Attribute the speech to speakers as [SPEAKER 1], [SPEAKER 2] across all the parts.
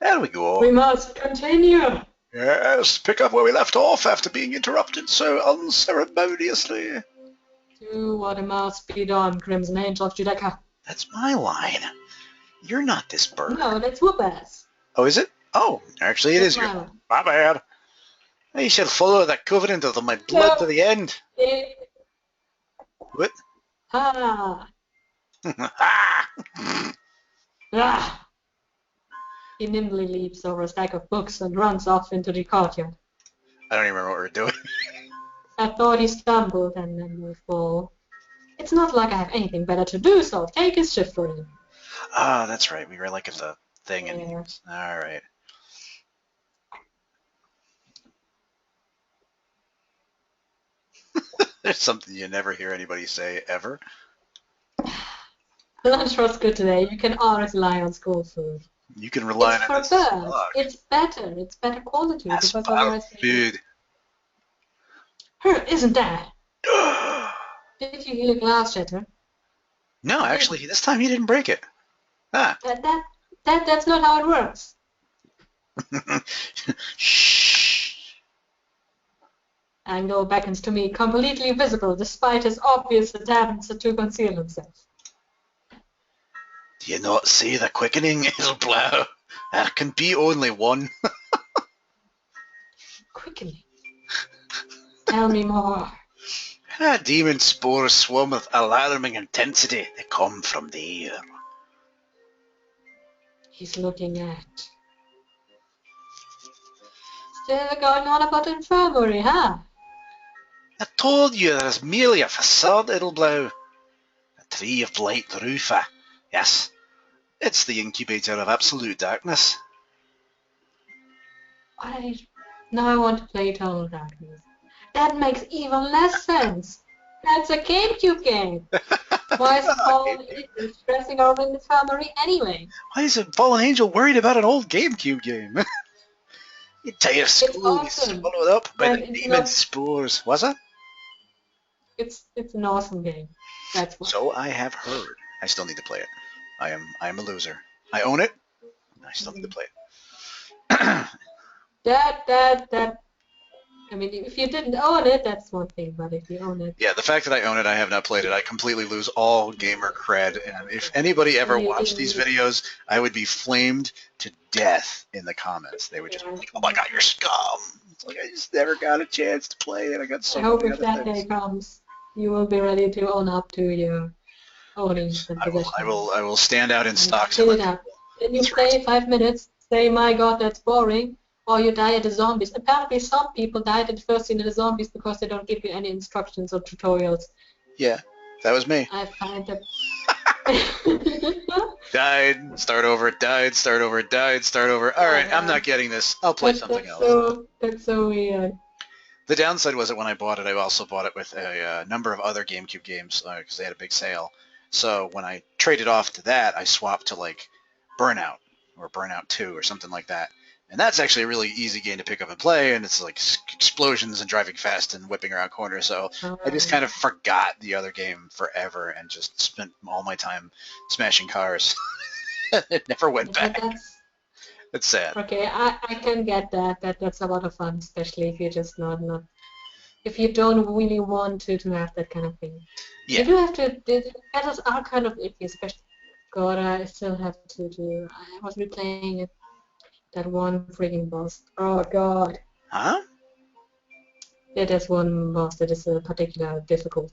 [SPEAKER 1] There we go.
[SPEAKER 2] We must continue.
[SPEAKER 1] Yes, pick up where we left off after being interrupted so unceremoniously.
[SPEAKER 2] Do what must be done, Crimson Angel of Judaica.
[SPEAKER 1] That's my line. You're not this bird.
[SPEAKER 2] No, that's Whoop-Ass.
[SPEAKER 1] Oh, is it? Oh, actually it
[SPEAKER 2] That's
[SPEAKER 1] is your
[SPEAKER 2] my
[SPEAKER 1] line.
[SPEAKER 2] line.
[SPEAKER 1] My bad. I shall follow the covenant of my blood to the end. What?
[SPEAKER 2] Ah. Ah. He nimbly leaps over a stack of books and runs off into the courtyard.
[SPEAKER 1] I don't even remember what we were doing.
[SPEAKER 2] I thought he stumbled and then would fall. It's not like I have anything better to do, so I'll take his shift for him.
[SPEAKER 1] Ah, that's right. We were like at the thing.
[SPEAKER 2] Yeah.
[SPEAKER 1] All right. There's something you never hear anybody say ever.
[SPEAKER 2] Lunch was good today. You can always rely on school food.
[SPEAKER 1] You can rely
[SPEAKER 2] It's
[SPEAKER 1] on
[SPEAKER 2] for
[SPEAKER 1] this.
[SPEAKER 2] birds. It's better. It's better quality.
[SPEAKER 1] That's
[SPEAKER 2] Because
[SPEAKER 1] about
[SPEAKER 2] otherwise,
[SPEAKER 1] food.
[SPEAKER 2] Isn't that? Did you hear the glass shatter?
[SPEAKER 1] No, actually, this time he didn't break it. Ah.
[SPEAKER 2] That's not how it works.
[SPEAKER 1] Shh.
[SPEAKER 2] Anghel beckons to me, completely visible, despite his obvious attempts to conceal himself.
[SPEAKER 1] Do you not see the quickening, Evilblow? There can be only one.
[SPEAKER 2] Quickly. Tell me more.
[SPEAKER 1] Demon spores swarm with alarming intensity. They come from the air.
[SPEAKER 2] He's looking at. Still going on about infirmary, huh?
[SPEAKER 1] I told you there's merely a facade, Evilblow. A tree of light roof. Yes, it's the incubator of absolute darkness.
[SPEAKER 2] Now I want to play Eternal Darkness. That makes even less sense. That's a GameCube game. Why is Fallen Angel stressing over in the infirmary anyway?
[SPEAKER 1] Why is a Fallen Angel worried about an old GameCube game? The entire school is swallowed up by the demon spores. Was it?
[SPEAKER 2] It's an awesome game. That's why.
[SPEAKER 1] So I have heard. I still need to play it. I am a loser. I own it. I still need to play it.
[SPEAKER 2] I mean, if you didn't own it, that's one thing, but if you own it...
[SPEAKER 1] Yeah, the fact that I own it, I have not played it, I completely lose all gamer cred, and if anybody ever watched these videos, I would be flamed to death in the comments. They would just be like, oh my god, you're scum! It's like, I just never got a chance to play it. I got so many other things.
[SPEAKER 2] I hope if that day comes, you will be ready to own up to your ownings and possessions.
[SPEAKER 1] I will stand out in stocks.
[SPEAKER 2] Then you play 5 minutes, say, my god, that's boring. Or you die at the zombies. Apparently some people died at the first scene of the zombies because they don't give you any instructions or tutorials.
[SPEAKER 1] Yeah, that was me.
[SPEAKER 2] I find that...
[SPEAKER 1] Died, start over, died, start over, died, start over. Alright, I'm not getting this. I'll play something else.
[SPEAKER 2] That's so weird.
[SPEAKER 1] The downside was that when I bought it, I also bought it with a number of other GameCube games because they had a big sale. So when I traded off to that, I swapped to like Burnout or Burnout 2 or something like that. And that's actually a really easy game to pick up and play, and it's like explosions and driving fast and whipping around corners, so I just kind of forgot the other game forever and just spent all my time smashing cars. It never went back. It's sad.
[SPEAKER 2] Okay, I can get that. That's a lot of fun, especially if you're just not if you don't really want to have that kind of thing.
[SPEAKER 1] Yeah.
[SPEAKER 2] You do have to, the battles are kind of iffy, especially, God, I still have to do, I was replaying it. That one freaking boss. Oh god.
[SPEAKER 1] Huh?
[SPEAKER 2] Yeah, there's one boss that is particularly difficult.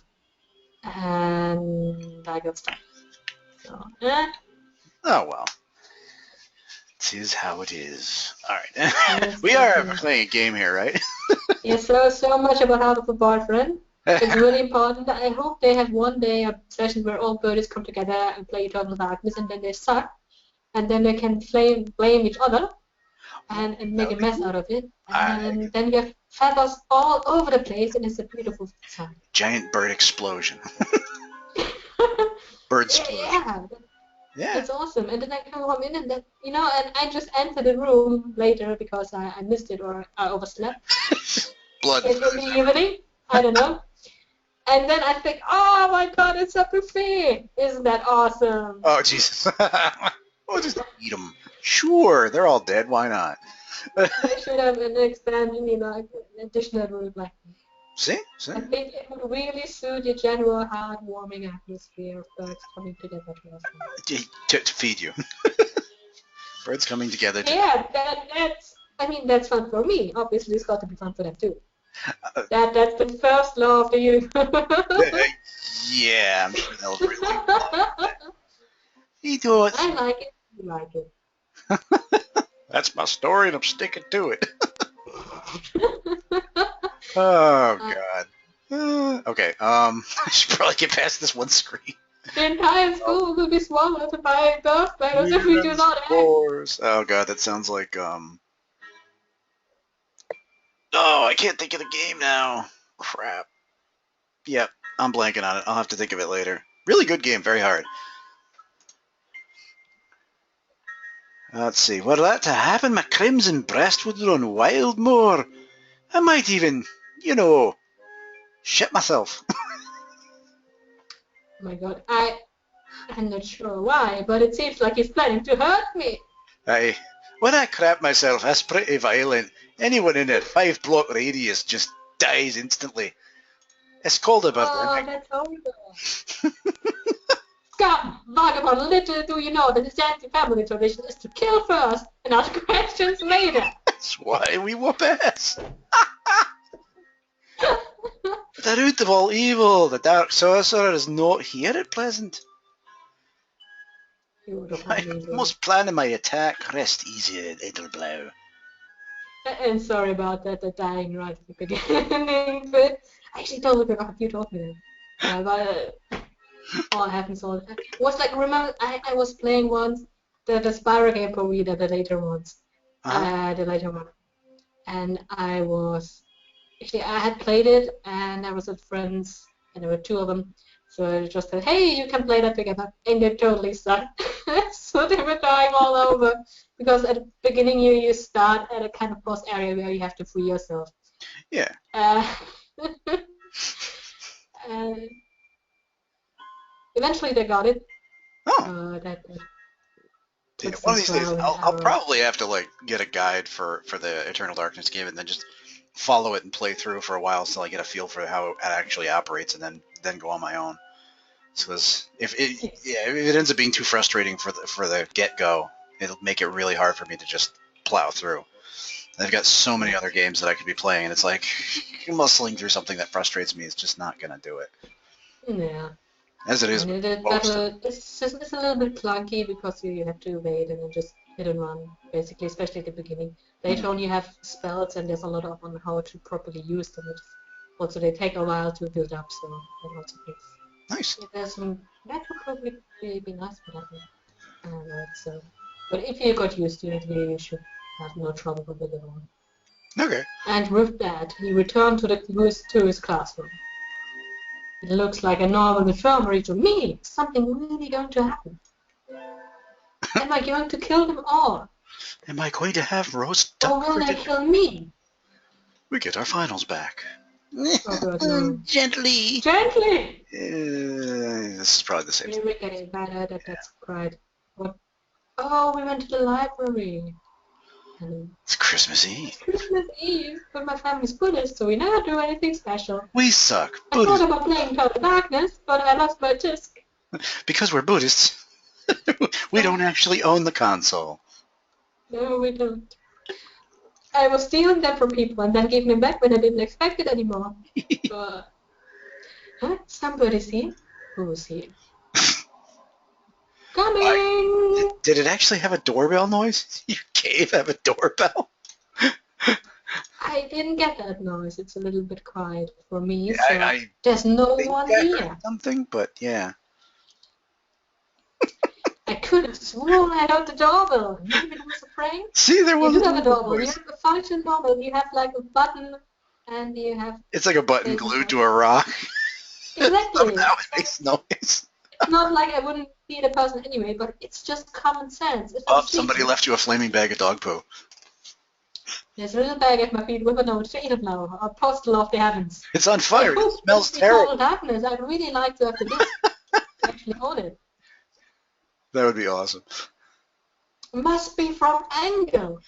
[SPEAKER 2] And I got stuck. So,
[SPEAKER 1] Oh well. It is how it is. Alright. We are playing a game here, right?
[SPEAKER 2] Yeah, so much about Hatoful Boyfriend. It's really important. I hope they have one day a session where all birdies come together and play Eternal Darkness and then they suck. And then they can blame each other. And make a mess out of it. And then you have feathers all over the place, and it's a beautiful sight.
[SPEAKER 1] Giant bird explosion. Bird explosion. Yeah.
[SPEAKER 2] It's awesome. And then I can come in and then, and I just entered the room later because I missed it or I overslept.
[SPEAKER 1] Blood.
[SPEAKER 2] It could be evening. I don't know. And then I think, oh my god, it's a buffet. Isn't that awesome?
[SPEAKER 1] Oh, Jesus. Oh, just eat them. Sure, they're all dead. Why not?
[SPEAKER 2] They should have an expansion, like an additional rule like that.
[SPEAKER 1] See?
[SPEAKER 2] I think it would really suit the general heartwarming atmosphere of birds coming together to us.
[SPEAKER 1] To feed you. Birds coming together.
[SPEAKER 2] Yeah, that's fun for me. Obviously, it's got to be fun for them too. That's the first law of the universe.
[SPEAKER 1] Yeah, I'm sure they'll really like that.
[SPEAKER 2] I like it. You like it.
[SPEAKER 1] That's my story, and I'm sticking to it. Oh God. Okay. I should probably get past this one screen.
[SPEAKER 2] The entire school will be swallowed by birth spiders if we do not act.
[SPEAKER 1] Oh God, that sounds like Oh, I can't think of the game now. Crap. Yep, I'm blanking on it. I'll have to think of it later. Really good game, very hard. Let's see. Were that to happen, my crimson breast would run wild more. I might even, shit myself.
[SPEAKER 2] Oh my God, I'm not sure why, but it seems like he's planning to hurt me.
[SPEAKER 1] When I crap myself, that's pretty violent. Anyone in a 5-block radius just dies instantly. It's called a
[SPEAKER 2] Oh, that's horrible. Scum, vagabond, little do you know that the Yanti family tradition is to kill first and ask questions later.
[SPEAKER 1] That's why we whoop ass. The root of all evil, the dark sorcerer, is not here at present. I must plan my attack. Rest easy, little blow.
[SPEAKER 2] And sorry about that, the dying right at the beginning, but I actually totally forgot you told me that. But all happens all the time. It was like, remember, I was playing once the Spyro game for Wii, the later ones. The later one. And I had played it, and I was with friends, and there were 2 of them. So I just said, hey, you can play that together. And they totally sucked. So they were dying all over. Because at the beginning you start at a kind of boss area where you have to free yourself.
[SPEAKER 1] Yeah.
[SPEAKER 2] And eventually they got it.
[SPEAKER 1] Oh. One of these days, I'll probably have to get a guide for the Eternal Darkness game and then just follow it and play through for a while until I get a feel for how it actually operates, and then go on my own. Because if it ends up being too frustrating for the get-go, it'll make it really hard for me to just plow through. I've got so many other games that I could be playing, and it's like muscling through something that frustrates me is just not going to do it.
[SPEAKER 2] Yeah.
[SPEAKER 1] As it is.
[SPEAKER 2] It's a little bit clunky because you have to wait and then just hit and run, basically, especially at the beginning. Later on you have spells and there's a lot on how to properly use them. Also, they take a while to build up, so that also takes.
[SPEAKER 1] Nice.
[SPEAKER 2] That would probably be nice for that. So, but if you got used to it, you should have no trouble with it at all.
[SPEAKER 1] Okay.
[SPEAKER 2] And with that, he returned to his classroom. It looks like a normal infirmary to me. Something really going to happen. Am I going to kill them all?
[SPEAKER 1] Am I going to have roast duck?
[SPEAKER 2] Or will they kill me?
[SPEAKER 1] We get our finals back.
[SPEAKER 2] Oh God, no.
[SPEAKER 1] Gently.
[SPEAKER 2] Gently.
[SPEAKER 1] This is probably the same.
[SPEAKER 2] We're getting better. That's right. What? Oh, we went to the library.
[SPEAKER 1] It's Christmas Eve.
[SPEAKER 2] It's Christmas Eve, but my family's Buddhist, so we never do anything special.
[SPEAKER 1] We suck.
[SPEAKER 2] I thought about playing Total Darkness, but I lost my disc.
[SPEAKER 1] Because we're Buddhists. We don't actually own the console.
[SPEAKER 2] No, we don't. I was stealing them from people and then giving them back when I didn't expect it anymore. Somebody's here. Who's here? Coming!
[SPEAKER 1] Did it actually have a doorbell noise? Your cave have a doorbell?
[SPEAKER 2] I didn't get that noise. It's a little bit quiet for me.
[SPEAKER 1] Yeah,
[SPEAKER 2] so there's no one here.
[SPEAKER 1] Something, but yeah.
[SPEAKER 2] I could have sworn I heard the doorbell. Maybe it was a prank.
[SPEAKER 1] See, there was
[SPEAKER 2] a doorbell. You have a function doorbell. You have like a button, and you have.
[SPEAKER 1] It's like a button glued to a rock.
[SPEAKER 2] Exactly.
[SPEAKER 1] Somehow it makes noise.
[SPEAKER 2] It's not like I wouldn't be the person anyway, but it's just common sense.
[SPEAKER 1] Somebody left you a flaming bag of dog poo.
[SPEAKER 2] There's a little bag at my feet with a note to eat it now. A postal of the heavens.
[SPEAKER 1] It's on fire. It smells terrible.
[SPEAKER 2] Darkness. I'd really like to have the disc to actually hold it.
[SPEAKER 1] That would be awesome.
[SPEAKER 2] Must be from Anghel.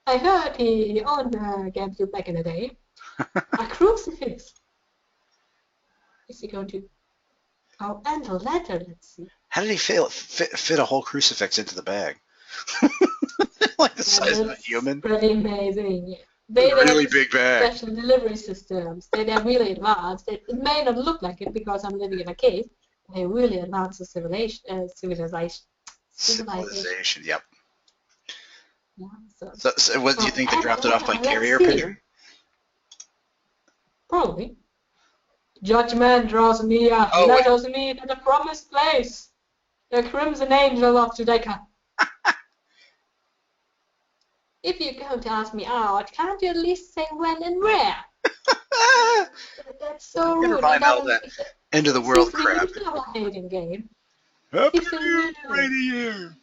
[SPEAKER 2] I heard he owned GameCube back in the day. A crucifix. Is he going to... Oh, and a letter, let's see.
[SPEAKER 1] How did he fit a whole crucifix into the bag? Like the size of a human?
[SPEAKER 2] Pretty amazing.
[SPEAKER 1] They really big bag.
[SPEAKER 2] Special delivery systems. They're really advanced. It may not look like it because I'm living in a cave. They're really advanced civilization.
[SPEAKER 1] Civilization, yep.
[SPEAKER 2] Yeah,
[SPEAKER 1] so what do you think they dropped it off by carrier pigeon?
[SPEAKER 2] Probably. Judgment draws near. Let us meet at the promised place. The crimson angel of Judaica. If you're going to ask me out, can't you at least say when and where? That's so rude.
[SPEAKER 1] Never mind all that end of the world crap.
[SPEAKER 2] It's not a hating game.
[SPEAKER 1] Happy rainy year.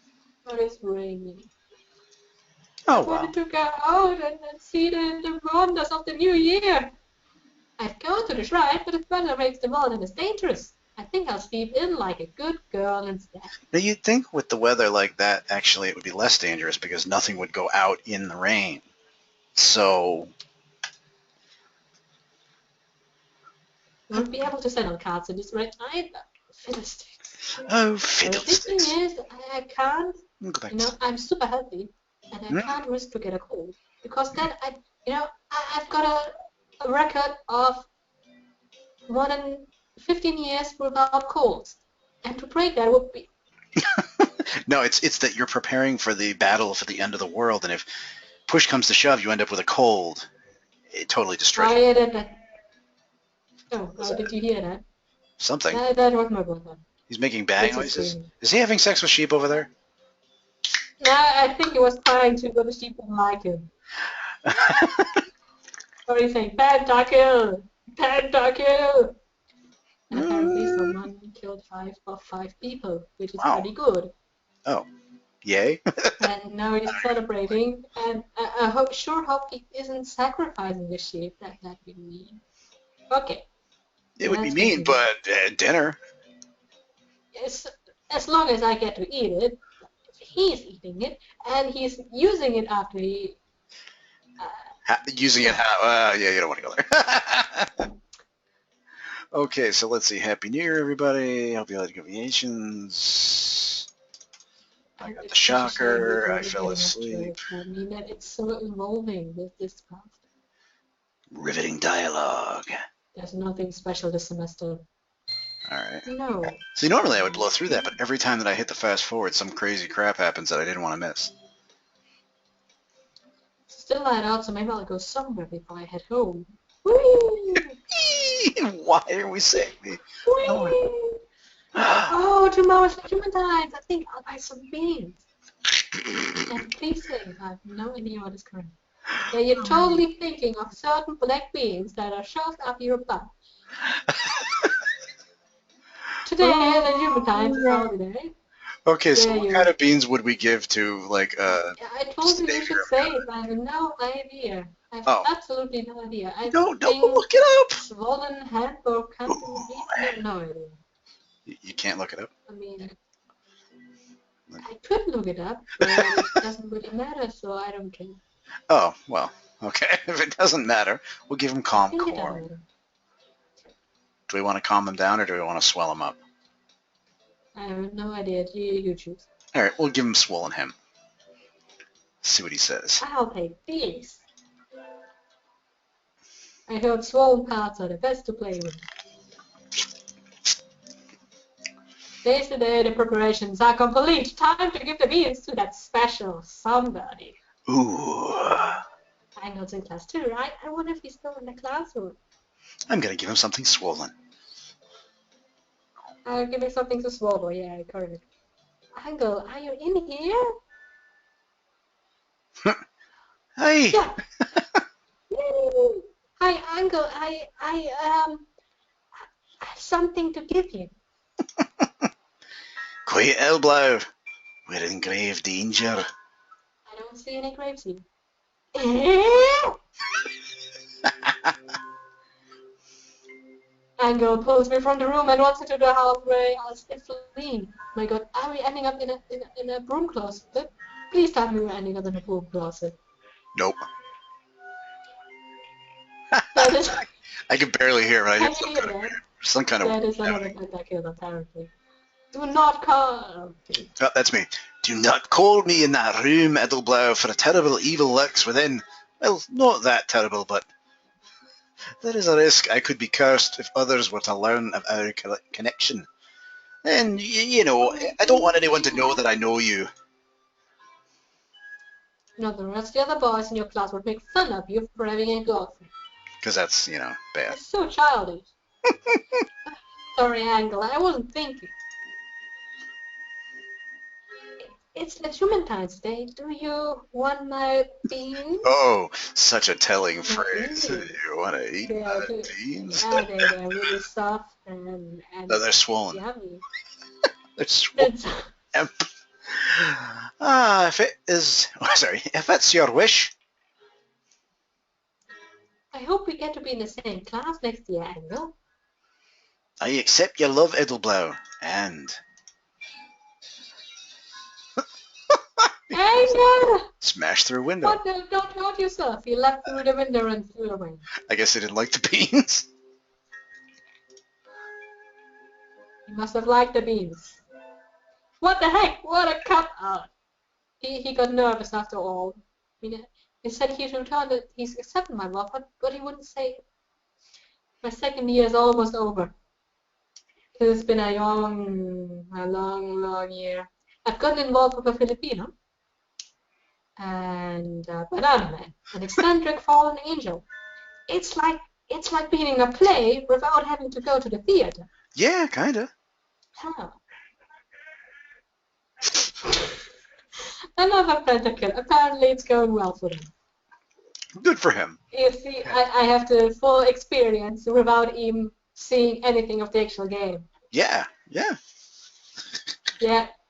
[SPEAKER 2] But it's raining.
[SPEAKER 1] Oh,
[SPEAKER 2] I wanted to go out and see the wonders of the new year. I'd go to the shrine, but if weather makes the water is dangerous. I think I'll sleep in like a good girl instead.
[SPEAKER 1] Now you'd think with the weather like that, actually it would be less dangerous because nothing would go out in the rain. So...
[SPEAKER 2] You won't be able to settle cards in this rain either. Fiddlesticks.
[SPEAKER 1] Oh, fiddlesticks.
[SPEAKER 2] The thing is, I can't,
[SPEAKER 1] Go back
[SPEAKER 2] I'm super healthy, and I can't risk to get a cold. Because then, I've got a record of more than 15 years without colds. And to break that would be...
[SPEAKER 1] No, it's that you're preparing for the battle for the end of the world, and if push comes to shove, you end up with a cold. It totally destroys you.
[SPEAKER 2] I did that. Oh, did you hear that?
[SPEAKER 1] Something.
[SPEAKER 2] That was my brother.
[SPEAKER 1] He's making bang noises. Is he having sex with sheep over there?
[SPEAKER 2] No, I think he was trying to, but the sheep didn't like him. What are you saying? Pentakill! Pentakill! And apparently someone killed 5 of 5 people, which is pretty good.
[SPEAKER 1] Oh. Yay.
[SPEAKER 2] And now he's celebrating, and I sure hope he isn't sacrificing the sheep. That'd be mean. Okay.
[SPEAKER 1] It would be mean, but dinner.
[SPEAKER 2] As long as I get to eat it, he's eating it, and he's using it after he...
[SPEAKER 1] using it how? Yeah, you don't want to go there. Okay, so let's see. Happy New Year, everybody. Hope you had good vacations. I got the shocker. I fell asleep.
[SPEAKER 2] I mean, it's so involving, this craft.
[SPEAKER 1] Riveting dialogue.
[SPEAKER 2] There's nothing special this semester.
[SPEAKER 1] Alright.
[SPEAKER 2] No.
[SPEAKER 1] See, normally I would blow through that, but every time that I hit the fast forward, some crazy crap happens that I didn't want to miss.
[SPEAKER 2] Still light out, so maybe I'll go somewhere before I head home. Whee!
[SPEAKER 1] Why are we saying me?
[SPEAKER 2] Oh, tomorrow's Human Times. I think I'll buy some beans. And please say, I have no idea what is correct. Yeah, you're totally thinking of certain black beans that are shoved up your butt. Today, the Human Times is holiday.
[SPEAKER 1] Okay, so what kind of beans would we give to, like,
[SPEAKER 2] I told you should say it, but I have no idea. I have absolutely no idea.
[SPEAKER 1] Don't look it up!
[SPEAKER 2] Swollen hand or country beans? I have no idea.
[SPEAKER 1] You can't look it up?
[SPEAKER 2] I mean, I could look it up, but it doesn't really matter, so I don't care.
[SPEAKER 1] Oh, well, okay. If it doesn't matter, we'll give him calm core. Do we want to calm him down, or do we want to swell him up?
[SPEAKER 2] I have no idea. You choose.
[SPEAKER 1] Alright, we'll give him swollen him. See what he says.
[SPEAKER 2] I'll take these. I heard swollen parts are the best to play with. Today's the day the preparations are complete. Time to give the beans to that special somebody.
[SPEAKER 1] Ooh.
[SPEAKER 2] Anghel's in class too, right? I wonder if he's still in the classroom.
[SPEAKER 1] I'm gonna give him something swollen.
[SPEAKER 2] Give me something to swallow. Yeah, correct. Anghel, are you in here?
[SPEAKER 1] Hey.
[SPEAKER 2] Yeah. Hi, Anghel. I have something to give you.
[SPEAKER 1] Quiet, Elblow. We're in grave danger.
[SPEAKER 2] I don't see any graves here. Anghel pulls me from the room and walks into the hallway. I'll still fleeing. My God, are we ending up in a broom closet? Please tell me we're ending up in a pool closet.
[SPEAKER 1] Nope.
[SPEAKER 2] That is...
[SPEAKER 1] I can barely hear it. I
[SPEAKER 2] Can
[SPEAKER 1] hear
[SPEAKER 2] you hear that?
[SPEAKER 1] some kind of...
[SPEAKER 2] That is another pentakill, apparently. Do not call... Okay.
[SPEAKER 1] Oh, that's me. Do not call me in that room, Edelblow, for a terrible evil lurks within. Well, not that terrible, but there is a risk I could be cursed if others were to learn of our connection. And, you know, I don't want anyone to know that I know you.
[SPEAKER 2] No, the rest of the other boys in your class would make fun of you for having a girlfriend.
[SPEAKER 1] Because that's, you know, bad.
[SPEAKER 2] It's so childish. Sorry, Anghel, I wasn't thinking. It's Valentine's Day. Do you want my beans?
[SPEAKER 1] Oh, such a telling phrase. You want to eat my beans?
[SPEAKER 2] Yeah, they're really soft and
[SPEAKER 1] no, they're swollen.
[SPEAKER 2] yummy.
[SPEAKER 1] They're swollen. If it is... Oh, sorry. If it's your wish...
[SPEAKER 2] I hope we get to be in the same class next year, Anghel.
[SPEAKER 1] I accept your love, Edelblow, and...
[SPEAKER 2] Anghel!
[SPEAKER 1] Smash through a window.
[SPEAKER 2] What? No, don't hurt yourself. You left through the window and flew away.
[SPEAKER 1] I guess they didn't like the beans.
[SPEAKER 2] You must have liked the beans. What the heck? What a cut out. He got nervous after all. I mean, he said he should return that he's accepted my love, but he wouldn't say it. My second year is almost over. It's been a long year. I've gotten involved with a Filipino and a banana man, an eccentric fallen angel. It's like being in a play without having to go to the theater.
[SPEAKER 1] Yeah, kinda.
[SPEAKER 2] Huh. Another pentakill. Apparently it's going well for them.
[SPEAKER 1] Good for him.
[SPEAKER 2] You see, I have the full experience without even seeing anything of the actual game.
[SPEAKER 1] Yeah.
[SPEAKER 2] Yeah,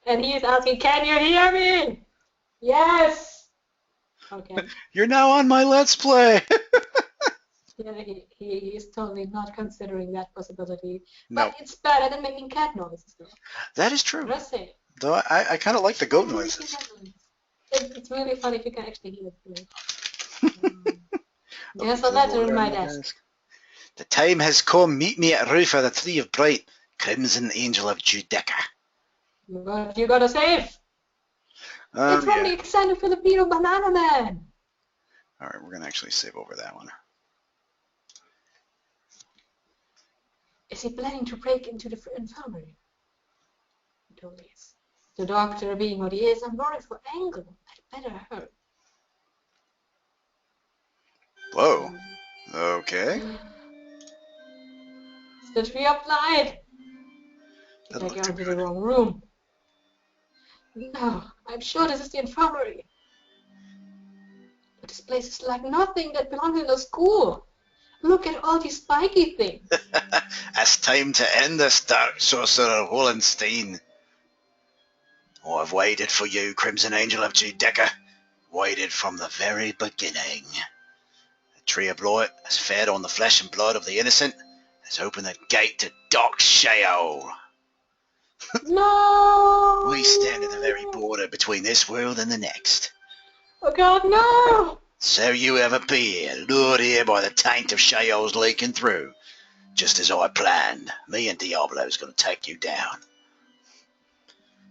[SPEAKER 2] and he's asking, can you hear me? Yes! Okay.
[SPEAKER 1] You're now on my Let's Play!
[SPEAKER 2] Yeah, he is totally not considering that possibility.
[SPEAKER 1] No.
[SPEAKER 2] But it's better than making cat noises, though.
[SPEAKER 1] That is true.
[SPEAKER 2] Just say it.
[SPEAKER 1] Though I kind of like the goat noises.
[SPEAKER 2] It's really funny if you can actually hear it. There's a letter in my desk.
[SPEAKER 1] The time has come. Meet me at roof of the Tree of Bright, Crimson Angel of Judica.
[SPEAKER 2] What you gotta save? It's from the extended Filipino Banana Man.
[SPEAKER 1] Alright, we're going to actually save over that one.
[SPEAKER 2] Is he planning to break into the infirmary? He totally is. The doctor being what he is, I'm worried for Anghel. I'd better hurry.
[SPEAKER 1] Whoa. Okay.
[SPEAKER 2] It's the Tree of Light. I think I got into the wrong room. No, I'm sure this is the infirmary. But this place is like nothing that belongs in a school. Look at all these spiky things.
[SPEAKER 1] It's time to end this, Dark Sorcerer Wallenstein. Oh, I've waited for you, Crimson Angel of Judica. Waited from the very beginning. The Tree of Light has fed on the flesh and blood of the innocent. Has opened the gate to dark Sheol.
[SPEAKER 2] No!
[SPEAKER 1] We stand at the very border between this world and the next.
[SPEAKER 2] Oh God, no!
[SPEAKER 1] So you ever be here, lured here by the taint of Sheol's leaking through. Just as I planned, me and Diablo's gonna take you down.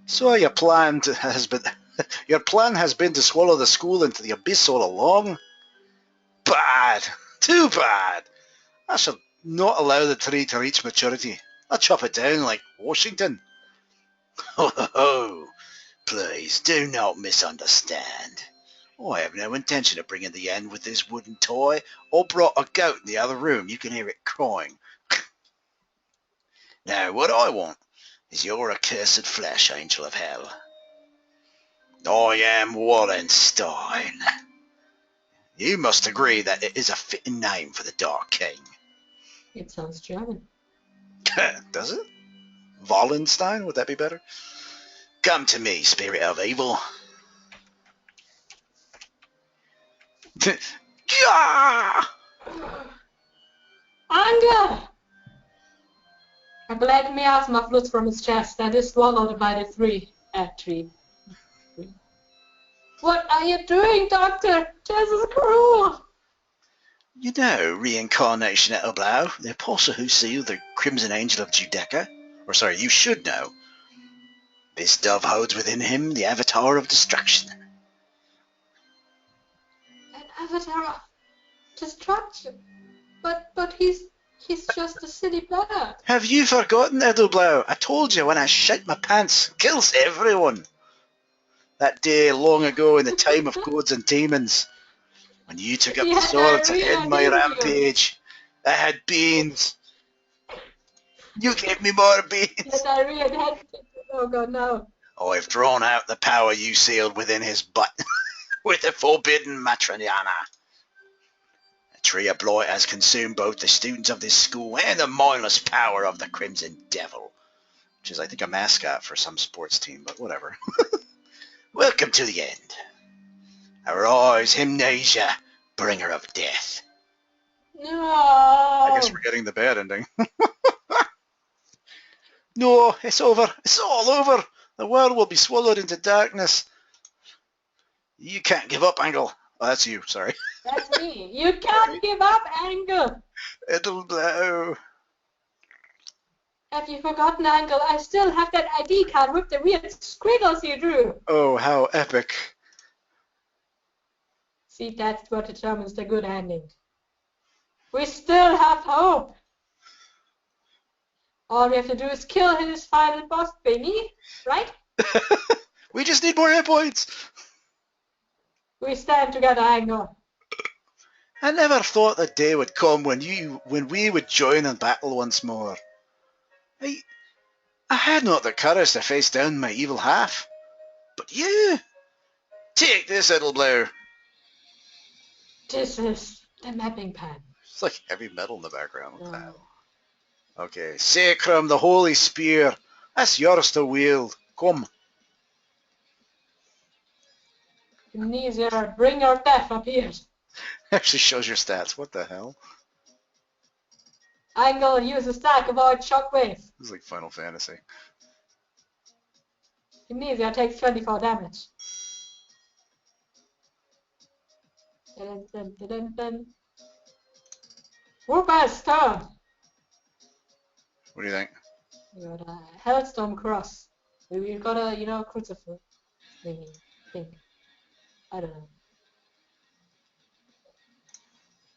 [SPEAKER 1] So your plan has been to swallow the school into the abyss all along? Bad! Too bad! I shall not allow the tree to reach maturity. I'll chop it down like Washington. Oh, please do not misunderstand. I have no intention of bringing the end with this wooden toy, or brought a goat in the other room. You can hear it crying. Now, what I want is your accursed flesh, Angel of Hell. I am Wallenstein. You must agree that it is a fitting name for the Dark King.
[SPEAKER 2] It sounds German.
[SPEAKER 1] Does it? Wallenstein? Would that be better? Come to me, spirit of evil.
[SPEAKER 2] Anger! A black miasma floats from his chest and is swallowed by the tree. What are you doing, Doctor? This is cruel.
[SPEAKER 1] You know, reincarnation Ethelblow, the apostle who sealed the Crimson Angel of Judeca. Or sorry, you should know. This dove holds within him the avatar of destruction.
[SPEAKER 2] An avatar of destruction? But he's just a silly bird.
[SPEAKER 1] Have you forgotten, Ethelblow? I told you when I shite my pants, kills everyone. That day long ago in the time of gods and demons. When you took up the sword to end my rampage, I had beans. You gave me more beans.
[SPEAKER 2] Yes, diarrhea. Oh God, no.
[SPEAKER 1] Oh, I've drawn out the power you sealed within his butt with the forbidden Matronyana. A tree of blight has consumed both the students of this school and the mindless power of the Crimson Devil, which is, I think, a mascot for some sports team, but whatever. Welcome to the end. Arise, Hymnasia, bringer of death.
[SPEAKER 2] No.
[SPEAKER 1] I guess we're getting the bad ending. No, it's over. It's all over. The world will be swallowed into darkness. You can't give up, Anghel. Oh, that's you, sorry.
[SPEAKER 2] That's me. You can't give up, Anghel.
[SPEAKER 1] It'll blow.
[SPEAKER 2] Have you forgotten, Anghel? I still have that ID card with the weird squiggles you drew.
[SPEAKER 1] Oh, how epic.
[SPEAKER 2] See, that's what determines the good ending. We still have hope. All we have to do is kill his final boss, baby. Right?
[SPEAKER 1] We just need more hit points.
[SPEAKER 2] We stand together, Anghel.
[SPEAKER 1] I never thought the day would come when we would join in battle once more. I had not the courage to face down my evil half. But you, take this, Ethelblow.
[SPEAKER 2] This is the mapping pad.
[SPEAKER 1] It's like heavy metal in the background. What the
[SPEAKER 2] No.
[SPEAKER 1] hell? Okay, Sacrum, the holy spear. That's yours to wield. Come.
[SPEAKER 2] Amnesia, bring your death appears.
[SPEAKER 1] Actually shows your stats. What the hell?
[SPEAKER 2] Anghel, use a stack, avoid shockwave.
[SPEAKER 1] This is like Final Fantasy.
[SPEAKER 2] Amnesia takes 24 damage. Dun, dun, dun, dun, dun. Whooper's turn.
[SPEAKER 1] What do you think?
[SPEAKER 2] We got a Hellstorm Cross. We got a, crucifix. Maybe. Think. I don't know.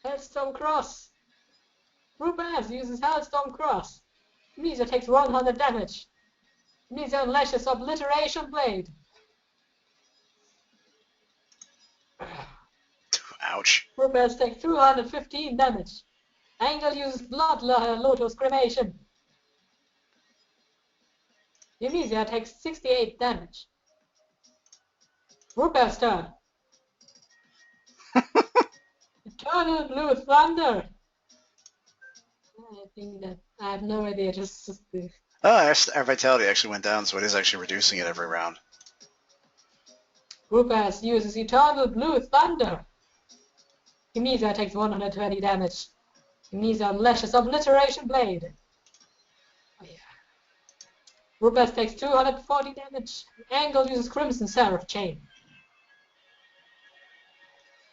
[SPEAKER 2] Hellstorm Cross. Rupert uses Hellstorm Cross. Amnesia takes 100 damage. Amnesia unleashes Obliteration Blade.
[SPEAKER 1] Ouch.
[SPEAKER 2] Rupert takes 215 damage. Anghel uses Blood Lotus Cremation. Amnesia takes 68 damage. Rupert's turn. Eternal Blue Thunder. I think that I have no idea. Just
[SPEAKER 1] Our vitality actually went down, so it is actually reducing it every round.
[SPEAKER 2] Rupert uses Eternal Blue Thunder. Amnesia takes 120 damage. Amnesia unleashes Obliteration Blade. Oh yeah. Rupert takes 240 damage. Anghel uses Crimson Seraph Chain.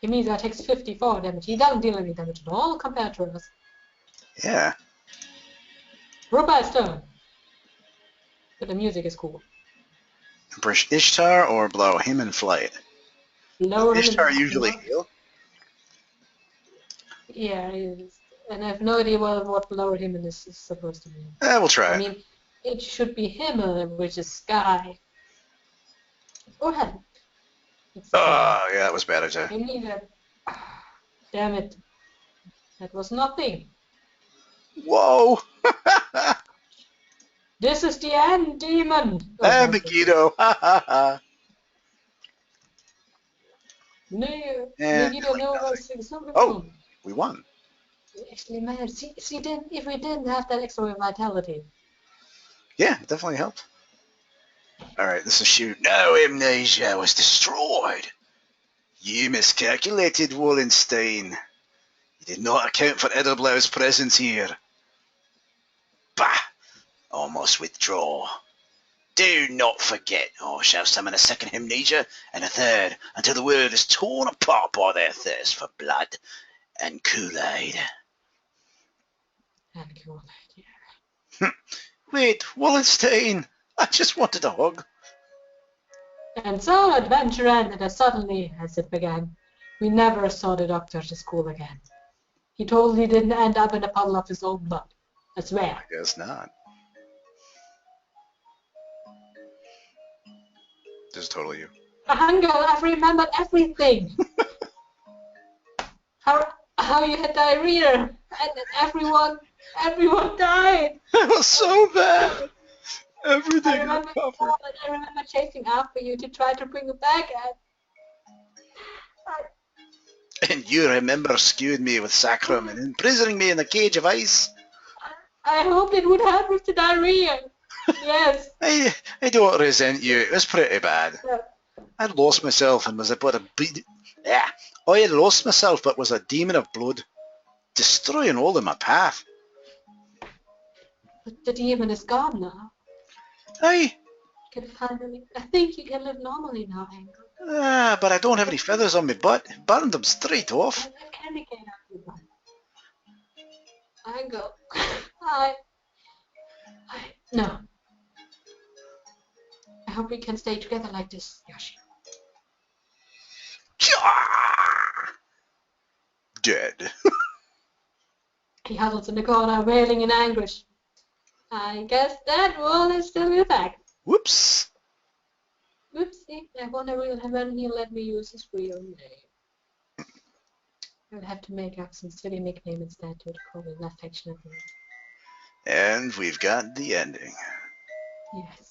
[SPEAKER 2] Amnesia takes 54 damage. He doesn't deal any damage at all compared to us.
[SPEAKER 1] Yeah.
[SPEAKER 2] Rupert's turn. But the music is cool.
[SPEAKER 1] Empress Ishtar or blow him in flight?
[SPEAKER 2] Lower
[SPEAKER 1] Ishtar
[SPEAKER 2] him
[SPEAKER 1] usually heal.
[SPEAKER 2] Yeah, it is. And I have no idea what lower him is supposed to mean.
[SPEAKER 1] We'll try
[SPEAKER 2] I
[SPEAKER 1] it.
[SPEAKER 2] mean, it should be Himmel, which is sky. Or heaven.
[SPEAKER 1] Oh, yeah, that was bad, I tell you.
[SPEAKER 2] I need that. Damn it. That was nothing.
[SPEAKER 1] Whoa!
[SPEAKER 2] This is the end, demon!
[SPEAKER 1] Megiddo! Ha ha ha!
[SPEAKER 2] Megiddo Nova
[SPEAKER 1] Oh, we won.
[SPEAKER 2] Actually, man, see, if we didn't have that extra vitality.
[SPEAKER 1] Yeah, it definitely helped. Alright, this is shoot. No, Amnesia was destroyed. You miscalculated, Wallenstein. You did not account for Ethelblow's presence here. Bah! Almost withdraw. Do not forget, or I shall summon a second amnesia and a third, until the world is torn apart by their thirst for blood and Kool-Aid.
[SPEAKER 2] And Kool-Aid, yeah.
[SPEAKER 1] Wait, Wallenstein! I just wanted a hug.
[SPEAKER 2] And so adventure ended as suddenly as it began. We never saw the Doctor to school again. He totally didn't end up in a puddle of his own blood. I swear.
[SPEAKER 1] I guess not. This is totally you.
[SPEAKER 2] Anghel, I've remembered everything. how you had diarrhea and everyone died.
[SPEAKER 1] It was so bad. Everything
[SPEAKER 2] I remember chasing after you to try to bring you back,
[SPEAKER 1] And you remember skewing me with sacrum and imprisoning me in a cage of ice?
[SPEAKER 2] I hoped it would help with the diarrhea. Yes.
[SPEAKER 1] I don't resent you. It was pretty bad.
[SPEAKER 2] Yeah.
[SPEAKER 1] I lost myself and was about I had lost myself but was a demon of blood, destroying all in my path.
[SPEAKER 2] But the demon is gone now.
[SPEAKER 1] Aye.
[SPEAKER 2] I think you can live normally now, Anghel.
[SPEAKER 1] But I don't have any feathers on my butt. Burned them straight off.
[SPEAKER 2] I can't get out your butt. Anghel. No. I hope we can stay together like this, Yoshi.
[SPEAKER 1] Dead.
[SPEAKER 2] He huddles in the corner, wailing in anguish. I guess that wall is still intact.
[SPEAKER 1] Whoops.
[SPEAKER 2] Whoopsie. I wonder when he'll let me use his real name. I'll have to make up some silly nickname instead to call him affectionately.
[SPEAKER 1] And we've got the ending.
[SPEAKER 2] Yes.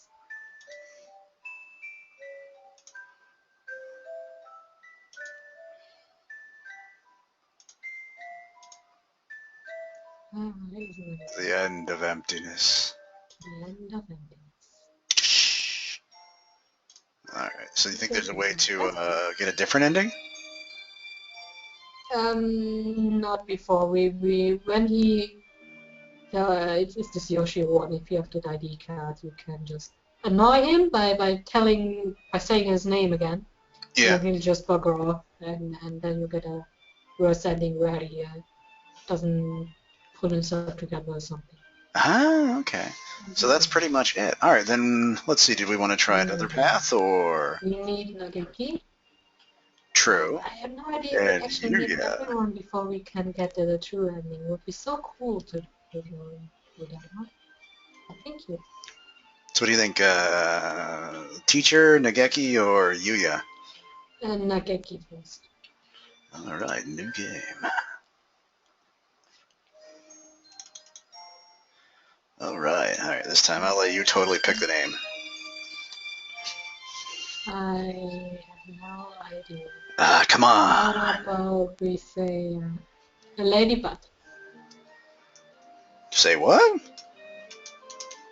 [SPEAKER 2] Oh, isn't it?
[SPEAKER 1] The end of emptiness.
[SPEAKER 2] The end of emptiness.
[SPEAKER 1] Alright, so you think there's a way to get a different ending?
[SPEAKER 2] Not before. When he it's this Yoshi one. If you have the ID card, you can just annoy him by saying his name again.
[SPEAKER 1] Yeah.
[SPEAKER 2] And he'll just bugger off, and then you get a worse ending where he doesn't pull himself together or something.
[SPEAKER 1] Ah, okay. So that's pretty much it. Alright, then let's see, did we want to try another path, or?
[SPEAKER 2] We need Nageki.
[SPEAKER 1] True.
[SPEAKER 2] I have no idea if we actually need everyone before we can get the true ending. It would be so cool to do that one. Thank you.
[SPEAKER 1] So what do you think, Teacher, Nageki, or Yuya?
[SPEAKER 2] Nageki first.
[SPEAKER 1] Alright, new game. Alright, this time I'll let you totally pick the name.
[SPEAKER 2] I have no idea.
[SPEAKER 1] Come on!
[SPEAKER 2] How about we say a ladybug?
[SPEAKER 1] Say what?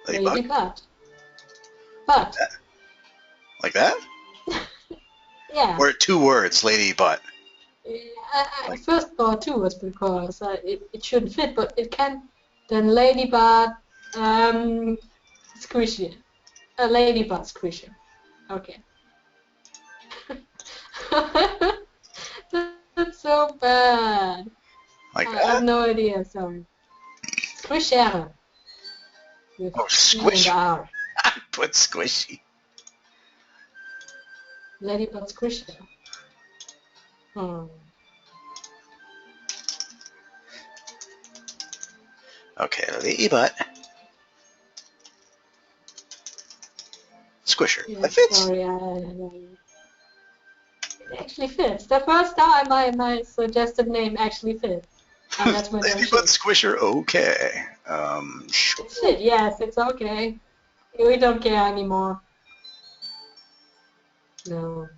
[SPEAKER 2] Ladybug. But.
[SPEAKER 1] Like that?
[SPEAKER 2] Yeah.
[SPEAKER 1] Or 2 words, lady butt.
[SPEAKER 2] I first thought 2 was because it shouldn't fit, but it can. Then ladybug, squishy. A ladybug squishy. Okay. That's so bad.
[SPEAKER 1] Like
[SPEAKER 2] I
[SPEAKER 1] that?
[SPEAKER 2] have no idea, sorry. Squishy.
[SPEAKER 1] Oh, squishy.
[SPEAKER 2] I
[SPEAKER 1] put squishy.
[SPEAKER 2] Ladybug squishy.
[SPEAKER 1] Okay, ladybug. Squisher.
[SPEAKER 2] Yeah,
[SPEAKER 1] That fits.
[SPEAKER 2] Sorry, it actually fits. The first time my suggested name actually fit. And that's when
[SPEAKER 1] Ladybug Squisher, okay. Sure.
[SPEAKER 2] It's fit, yes, it's okay. We don't care anymore. No.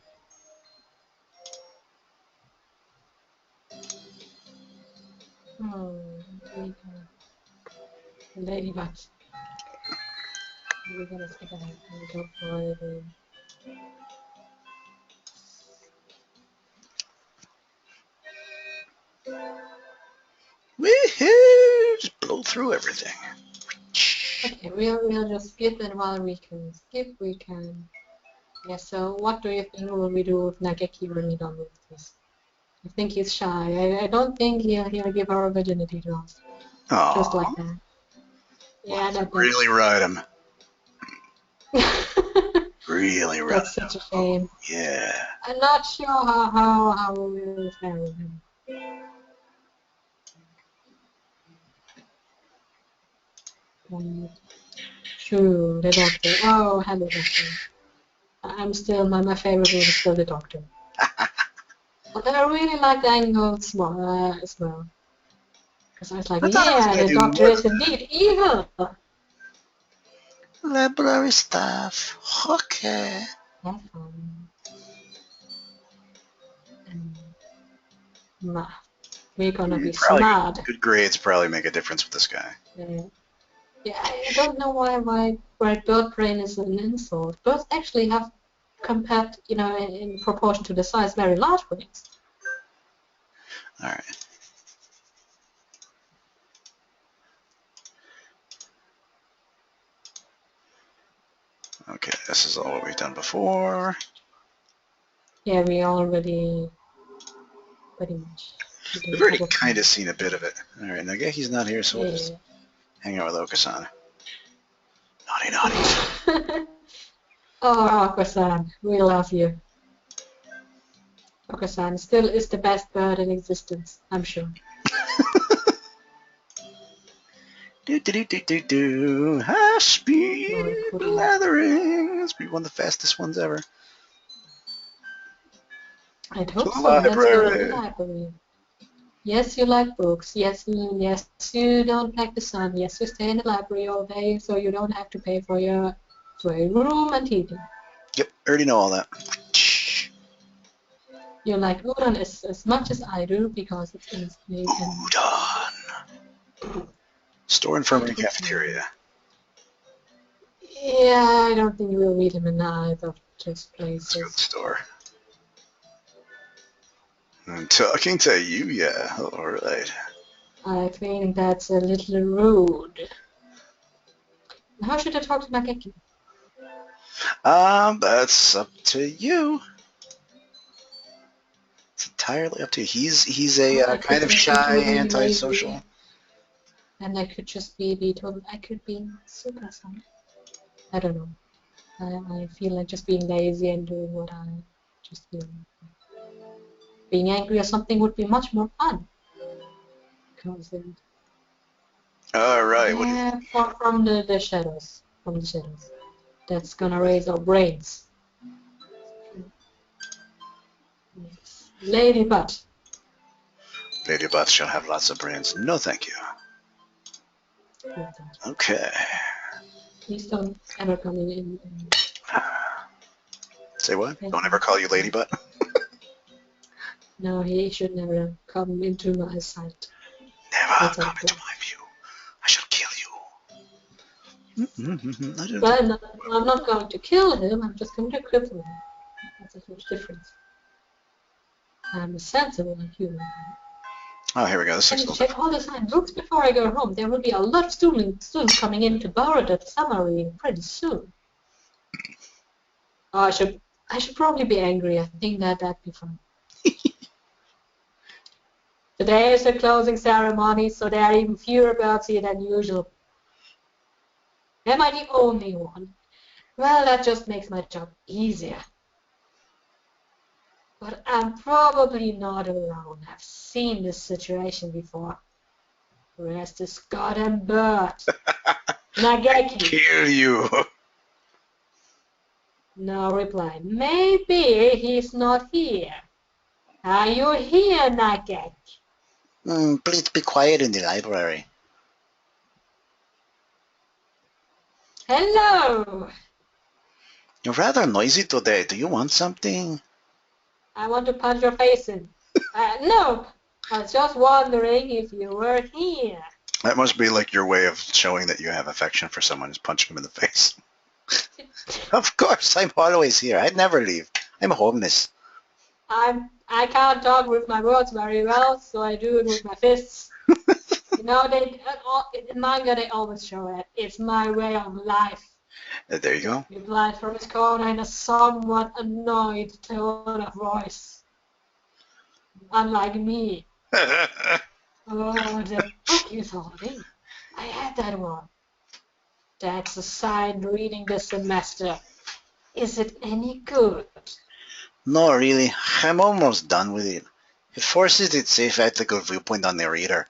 [SPEAKER 2] Ladybug. We're gonna skip ahead and go for the...
[SPEAKER 1] Woohoo! Just blow through everything.
[SPEAKER 2] Okay, we'll just skip, and while we can skip, we can. Yeah. So, what do you think will we do with Nageki when we're done with this? I think he's shy. I don't think he'll give our virginity to us. Just like
[SPEAKER 1] Aww.
[SPEAKER 2] that.
[SPEAKER 1] We'll
[SPEAKER 2] Yeah,
[SPEAKER 1] have to really ride him. Really ride
[SPEAKER 2] That's such a shame.
[SPEAKER 1] Yeah.
[SPEAKER 2] I'm not sure how we will fare with him. True, the doctor. Oh, hello, doctor. I'm still my favorite room is still the doctor. But I really like the angle as well. Because I was like,
[SPEAKER 1] I thought I was
[SPEAKER 2] yeah,
[SPEAKER 1] going
[SPEAKER 2] the
[SPEAKER 1] to do
[SPEAKER 2] doctor
[SPEAKER 1] more
[SPEAKER 2] is indeed evil.
[SPEAKER 1] library stuff. Okay.
[SPEAKER 2] Have fun. And we're gonna be
[SPEAKER 1] Probably
[SPEAKER 2] smart.
[SPEAKER 1] good grades probably make a difference with this guy.
[SPEAKER 2] Yeah, I don't know why bird brain is an insult. Birds actually have, compared, in proportion to the size, very large brains.
[SPEAKER 1] All right. Okay, this is all what we've done before.
[SPEAKER 2] Yeah, we already pretty much.
[SPEAKER 1] We've already kind of seen a bit of it. All right, Nageki's not here, so we'll
[SPEAKER 2] Yeah.
[SPEAKER 1] just hang out with Okasan. Naughty.
[SPEAKER 2] Oh, Okasan, we love you. Okasan still is the best bird in existence, I'm sure.
[SPEAKER 1] High speed lathering. Must be one of the fastest ones ever.
[SPEAKER 2] I'd hope
[SPEAKER 1] To the
[SPEAKER 2] so. Let's go to the
[SPEAKER 1] library.
[SPEAKER 2] library. Yes, you like books. Yes, you don't like the sun. Yes, you stay in the library all day, so you don't have to pay for your room and heating.
[SPEAKER 1] Yep, already know all that.
[SPEAKER 2] You like udon as much as I do because it's easy.
[SPEAKER 1] Udon. Store infirmary cafeteria.
[SPEAKER 2] Yeah, I don't think we'll meet him in either of those places.
[SPEAKER 1] Let's go to the store. I'm talking to you, yeah. All right.
[SPEAKER 2] I think that's a little rude. How should I talk to Nageki?
[SPEAKER 1] That's up to you. It's entirely up to you. He's a kind of shy, antisocial.
[SPEAKER 2] And I could just be told I could be super silent. I don't know. I feel like just being lazy and doing what I just feel. Being angry or something would be much more fun. Because
[SPEAKER 1] All right.
[SPEAKER 2] yeah, from the shadows. From the shadows. That's gonna raise our brains. Yes. Lady Butt.
[SPEAKER 1] Lady Butt shall have lots of brains. No, thank you. Okay.
[SPEAKER 2] Please don't ever come in.
[SPEAKER 1] Say what? Don't ever call you Lady Butt?
[SPEAKER 2] No, he should never come into my sight.
[SPEAKER 1] Never come into my view. I shall kill you.
[SPEAKER 2] Well, I'm not going to kill him, I'm just going to cripple him. That's a huge difference. I'm a sensible human.
[SPEAKER 1] Oh, here we go. This
[SPEAKER 2] I need to check all the signed books before I go home. There will be a lot of students coming in to borrow that summary pretty soon. Oh, I should probably be angry. I think that'd be fun. Today is the closing ceremony, so there are even fewer birds here than usual. Am I the only one? Well, that just makes my job easier. But I'm probably not alone. I've seen this situation before. Where's this goddamn bird? Nageki.
[SPEAKER 1] Kill you.
[SPEAKER 2] No reply. Maybe he's not here. Are you here, Nageki?
[SPEAKER 1] Please be quiet in the library.
[SPEAKER 2] Hello.
[SPEAKER 1] You're rather noisy today. Do you want something?
[SPEAKER 2] I want to punch your face in. No. I was just wondering if you were here.
[SPEAKER 1] That must be like your way of showing that you have affection for someone, is punching them in the face. Of course, I'm always here. I'd never leave. I'm homeless.
[SPEAKER 2] I can't talk with my words very well, so I do it with my fists. No, in manga they always show it. It's my way of life.
[SPEAKER 1] There you go.
[SPEAKER 2] Replied from his corner in a somewhat annoyed tone of voice. Unlike me. Oh, the book is holding. I had that one. That's assigned reading this semester. Is it any good?
[SPEAKER 1] No, really. I'm almost done with it. It forces its safe ethical viewpoint on the reader.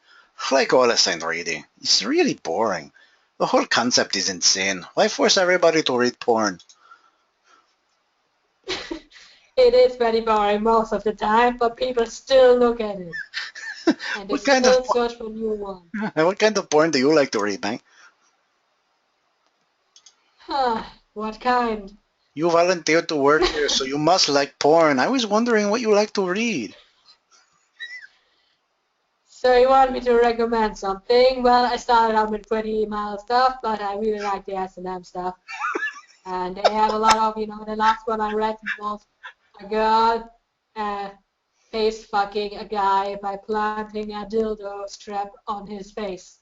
[SPEAKER 1] Like all assigned reading, it's really boring. The whole concept is insane. Why force everybody to read porn?
[SPEAKER 2] It is very boring most of the time, but people still look at it. And they still search for new ones.
[SPEAKER 1] What kind of porn do you like to read, man?
[SPEAKER 2] What kind?
[SPEAKER 1] You volunteered to work here, so you must like porn. I was wondering what you like to read.
[SPEAKER 2] So you want me to recommend something? Well, I started out with pretty mild stuff, but I really like the S&M stuff. And they have a lot of, the last one I read was a girl face fucking a guy by planting a dildo strap on his face.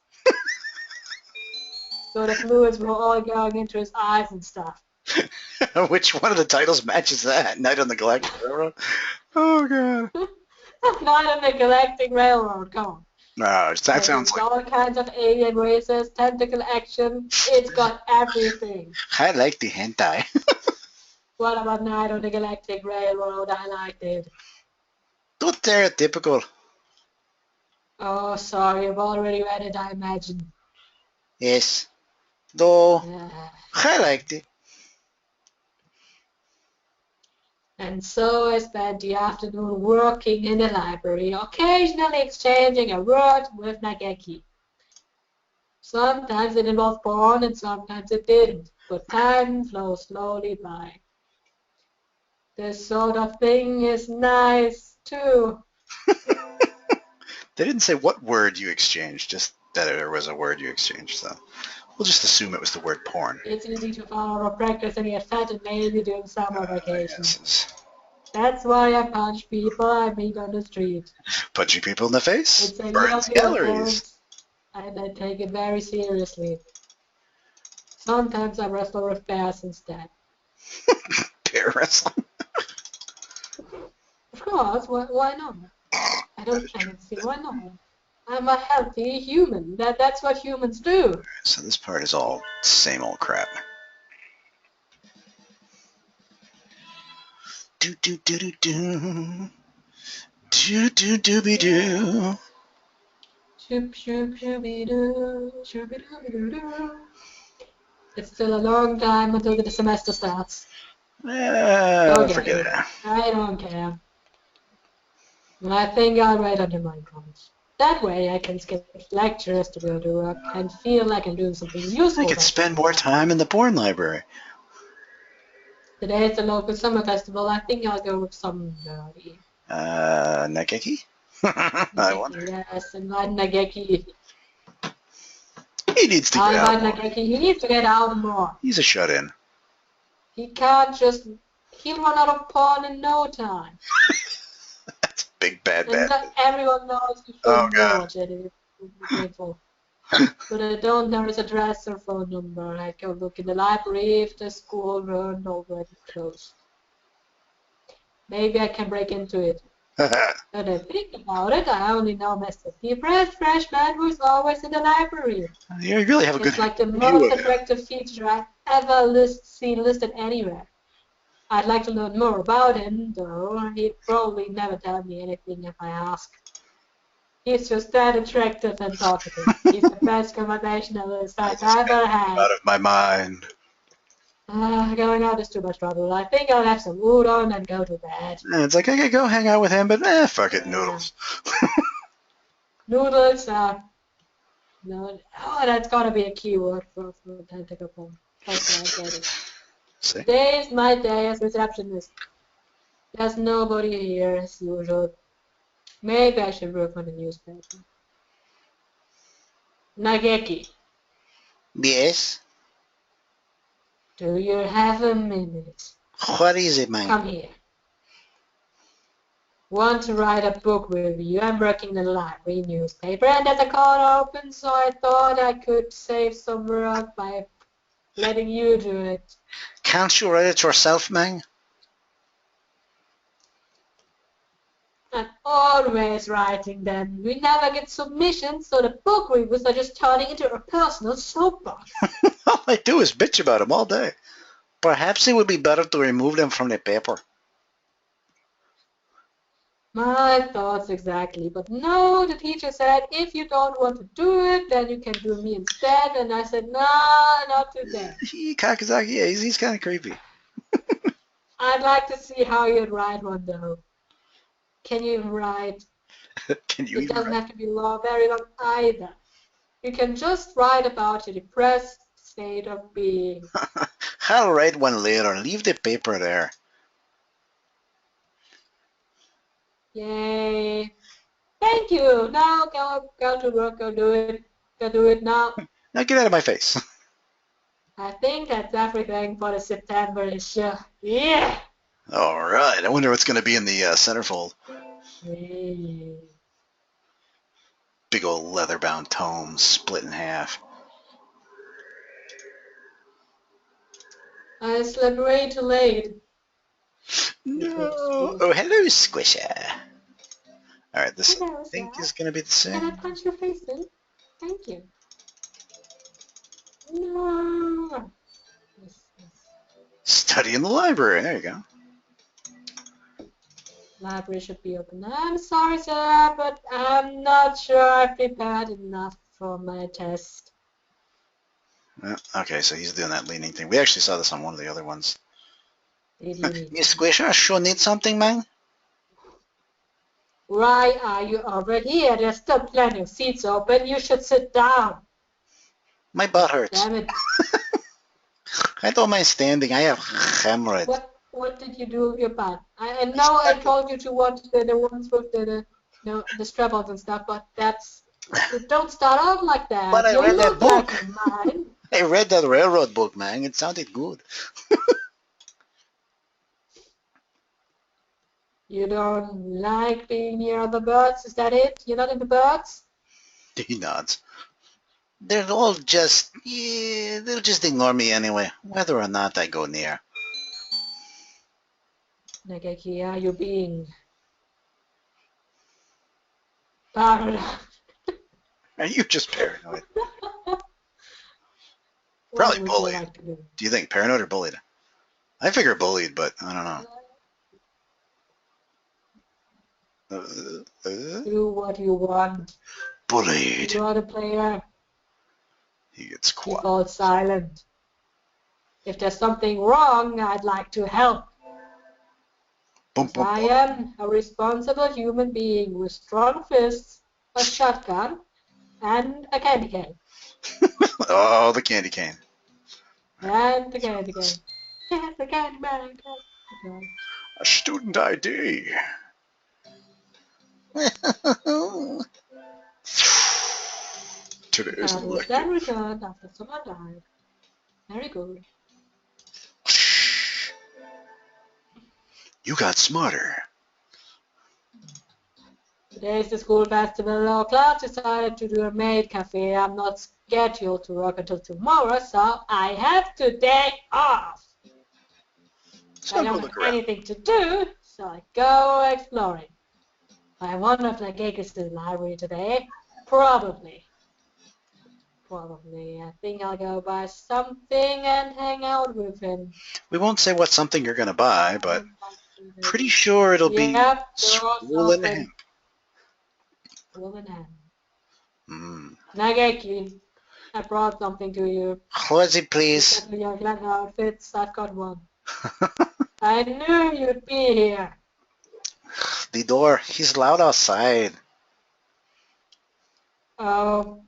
[SPEAKER 2] So the fluids were all going into his eyes and stuff.
[SPEAKER 1] Which one of the titles matches that? Night on the Galactic Railroad? Oh, God.
[SPEAKER 2] Night on the Galactic Railroad, come on.
[SPEAKER 1] No, that sounds like...
[SPEAKER 2] all kinds of alien races, tentacle action, it's got everything.
[SPEAKER 1] I like the hentai.
[SPEAKER 2] What about Night on the Galactic Railroad? I liked it.
[SPEAKER 1] Too stereotypical.
[SPEAKER 2] Oh, sorry, I've already read it, I imagine.
[SPEAKER 1] Yes. Though, I liked it.
[SPEAKER 2] And so I spent the afternoon working in the library, occasionally exchanging a word with Nageki. Sometimes it involved porn and sometimes it didn't, but time flows slowly by. This sort of thing is nice, too.
[SPEAKER 1] They didn't say what word you exchanged, just that there was a word you exchanged, so we'll just assume it was the word porn.
[SPEAKER 2] It's easy to follow or practice and get fat and lazy during summer vacation. That's why I punch people I meet on the street.
[SPEAKER 1] Punching people in the face?
[SPEAKER 2] It's a
[SPEAKER 1] Burns calories.
[SPEAKER 2] And I take it very seriously. Sometimes I wrestle with bears instead.
[SPEAKER 1] Bear wrestling?
[SPEAKER 2] Of course, why not? I don't see why not. I'm a healthy human. That's what humans do.
[SPEAKER 1] So this part is all same old crap. Do do do do do. Do do do be do.
[SPEAKER 2] Shoop shoop shooby doo. Shooby dooby doo doo. It's still a long time until the semester starts.
[SPEAKER 1] Forget it.
[SPEAKER 2] I don't care. I think I'll write under my comments. That way I can skip lectures to go to work and feel like I'm doing something useful.
[SPEAKER 1] I could spend more time in the porn library.
[SPEAKER 2] Today is the local summer festival. I think I'll go with somebody.
[SPEAKER 1] Nageki? I wonder.
[SPEAKER 2] Yes, invite Nageki.
[SPEAKER 1] He needs to get out more.
[SPEAKER 2] Nageki. He needs to get out more.
[SPEAKER 1] He's a shut-in.
[SPEAKER 2] He can't just... He'll run out of porn in no time.
[SPEAKER 1] That's big bad.
[SPEAKER 2] Everyone knows you shouldn't watch it. It would be painful. But I don't know his address or phone number. I go look in the library if the school weren't already closed. Maybe I can break into it. But I think about it, I only know Mr. Depressed freshman who's always in the library.
[SPEAKER 1] You really have a good
[SPEAKER 2] It's like the most attractive feature I've ever seen listed anywhere. I'd like to learn more about him, though. He'd probably never tell me anything if I ask. He's just that attractive and talkative. He's the best conversationalist I've ever had.
[SPEAKER 1] Out of my mind.
[SPEAKER 2] Going out is too much trouble. I think I'll have some udon and go to bed.
[SPEAKER 1] It's like I could go hang out with him, but fuck it, noodles.
[SPEAKER 2] Noodles are... No, that's gotta be a keyword for tentacle porn. Okay, I get it.
[SPEAKER 1] See?
[SPEAKER 2] Today's my day as receptionist. There's nobody here as usual. Maybe I should work on the newspaper. Nageki.
[SPEAKER 1] Yes?
[SPEAKER 2] Do you have a minute?
[SPEAKER 1] What is it, man?
[SPEAKER 2] Come here. want to write a book review. I'm working in the library newspaper, and there's a call open, so I thought I could save some work by letting you do it.
[SPEAKER 1] Can't you write it yourself, man?
[SPEAKER 2] I'm always writing them. We never get submissions, so the book reviews are just turning into a personal soapbox.
[SPEAKER 1] All I do is bitch about them all day. Perhaps it would be better to remove them from the paper.
[SPEAKER 2] My thoughts exactly. But no, the teacher said, if you don't want to do it, then you can do me instead. And I said, no, not today.
[SPEAKER 1] Kakazaki, yeah, he's kind of creepy.
[SPEAKER 2] I'd like to see how you'd write one, though. Can you even write?
[SPEAKER 1] Can you
[SPEAKER 2] it
[SPEAKER 1] even
[SPEAKER 2] doesn't
[SPEAKER 1] write?
[SPEAKER 2] have to be very long either. You can just write about your depressed state of being.
[SPEAKER 1] I'll write one later. Leave the paper there.
[SPEAKER 2] Yay. Thank you. Now go to work. Go do it. Go do it now.
[SPEAKER 1] Now get out of my face.
[SPEAKER 2] I think that's everything for the September issue. Yeah.
[SPEAKER 1] All right. I wonder what's going to be in the centerfold. Big old leather-bound tome split in half.
[SPEAKER 2] I slept way too late.
[SPEAKER 1] No. Oh, hello, Squisher. All right, this
[SPEAKER 2] Hello,
[SPEAKER 1] I think
[SPEAKER 2] sir.
[SPEAKER 1] is going to be the same.
[SPEAKER 2] Can I punch your face in? Thank you. No. Yes.
[SPEAKER 1] Study in the library. There you go.
[SPEAKER 2] Library should be open. I'm sorry, sir, but I'm not sure I've prepared enough for my test.
[SPEAKER 1] Okay, so he's doing that leaning thing. We actually saw this on one of the other ones.
[SPEAKER 2] Miss
[SPEAKER 1] Squisher, sure need something, man?
[SPEAKER 2] Why are you over here? There's still plenty of seats open. You should sit down.
[SPEAKER 1] My butt hurts.
[SPEAKER 2] Damn it.
[SPEAKER 1] I don't mind standing. I have hemorrhoids.
[SPEAKER 2] What did you do with your butt? I know I told you to watch the ones with the strap-ons and stuff, but don't start out like that.
[SPEAKER 1] But I read that book.
[SPEAKER 2] Like mine.
[SPEAKER 1] I read that railroad book, man. It sounded good.
[SPEAKER 2] You don't like being near other birds? Is that it? You're not into birds?
[SPEAKER 1] He nods. They're all just, they'll just ignore me anyway, whether or not I go near.
[SPEAKER 2] Nageki, are you being paranoid?
[SPEAKER 1] Are you just paranoid? Probably bullied.
[SPEAKER 2] Like to do?
[SPEAKER 1] Do you think paranoid or bullied? I figure bullied, but I don't know.
[SPEAKER 2] Do what you want.
[SPEAKER 1] Bullied.
[SPEAKER 2] You are the player.
[SPEAKER 1] He gets quiet.
[SPEAKER 2] Default silent. If there's something wrong, I'd like to help.
[SPEAKER 1] Boom, boom,
[SPEAKER 2] I
[SPEAKER 1] boom.
[SPEAKER 2] am a responsible human being with strong fists, a shotgun, and a candy cane.
[SPEAKER 1] Oh, the candy cane.
[SPEAKER 2] And the candy cane. Yes, the candy man.
[SPEAKER 1] A student ID. Today's
[SPEAKER 2] That was then returned after someone died. Very good.
[SPEAKER 1] You got smarter.
[SPEAKER 2] Today's the school festival. Our class decided to do a maid cafe. I'm not scheduled to work until tomorrow, so I have today off. I don't have anything to do, so I go exploring. I wonder if Nageki's in the library today. Probably. I think I'll go buy something and hang out with him.
[SPEAKER 1] We won't say what something you're going to buy, but pretty sure it'll be swollen hemp.
[SPEAKER 2] Swollen hemp.
[SPEAKER 1] Mm.
[SPEAKER 2] Nageki, I brought something to you.
[SPEAKER 1] What is it, please?
[SPEAKER 2] Your leather outfits. I've got one. I knew you'd be here.
[SPEAKER 1] The door. He's loud outside.
[SPEAKER 2] Oh,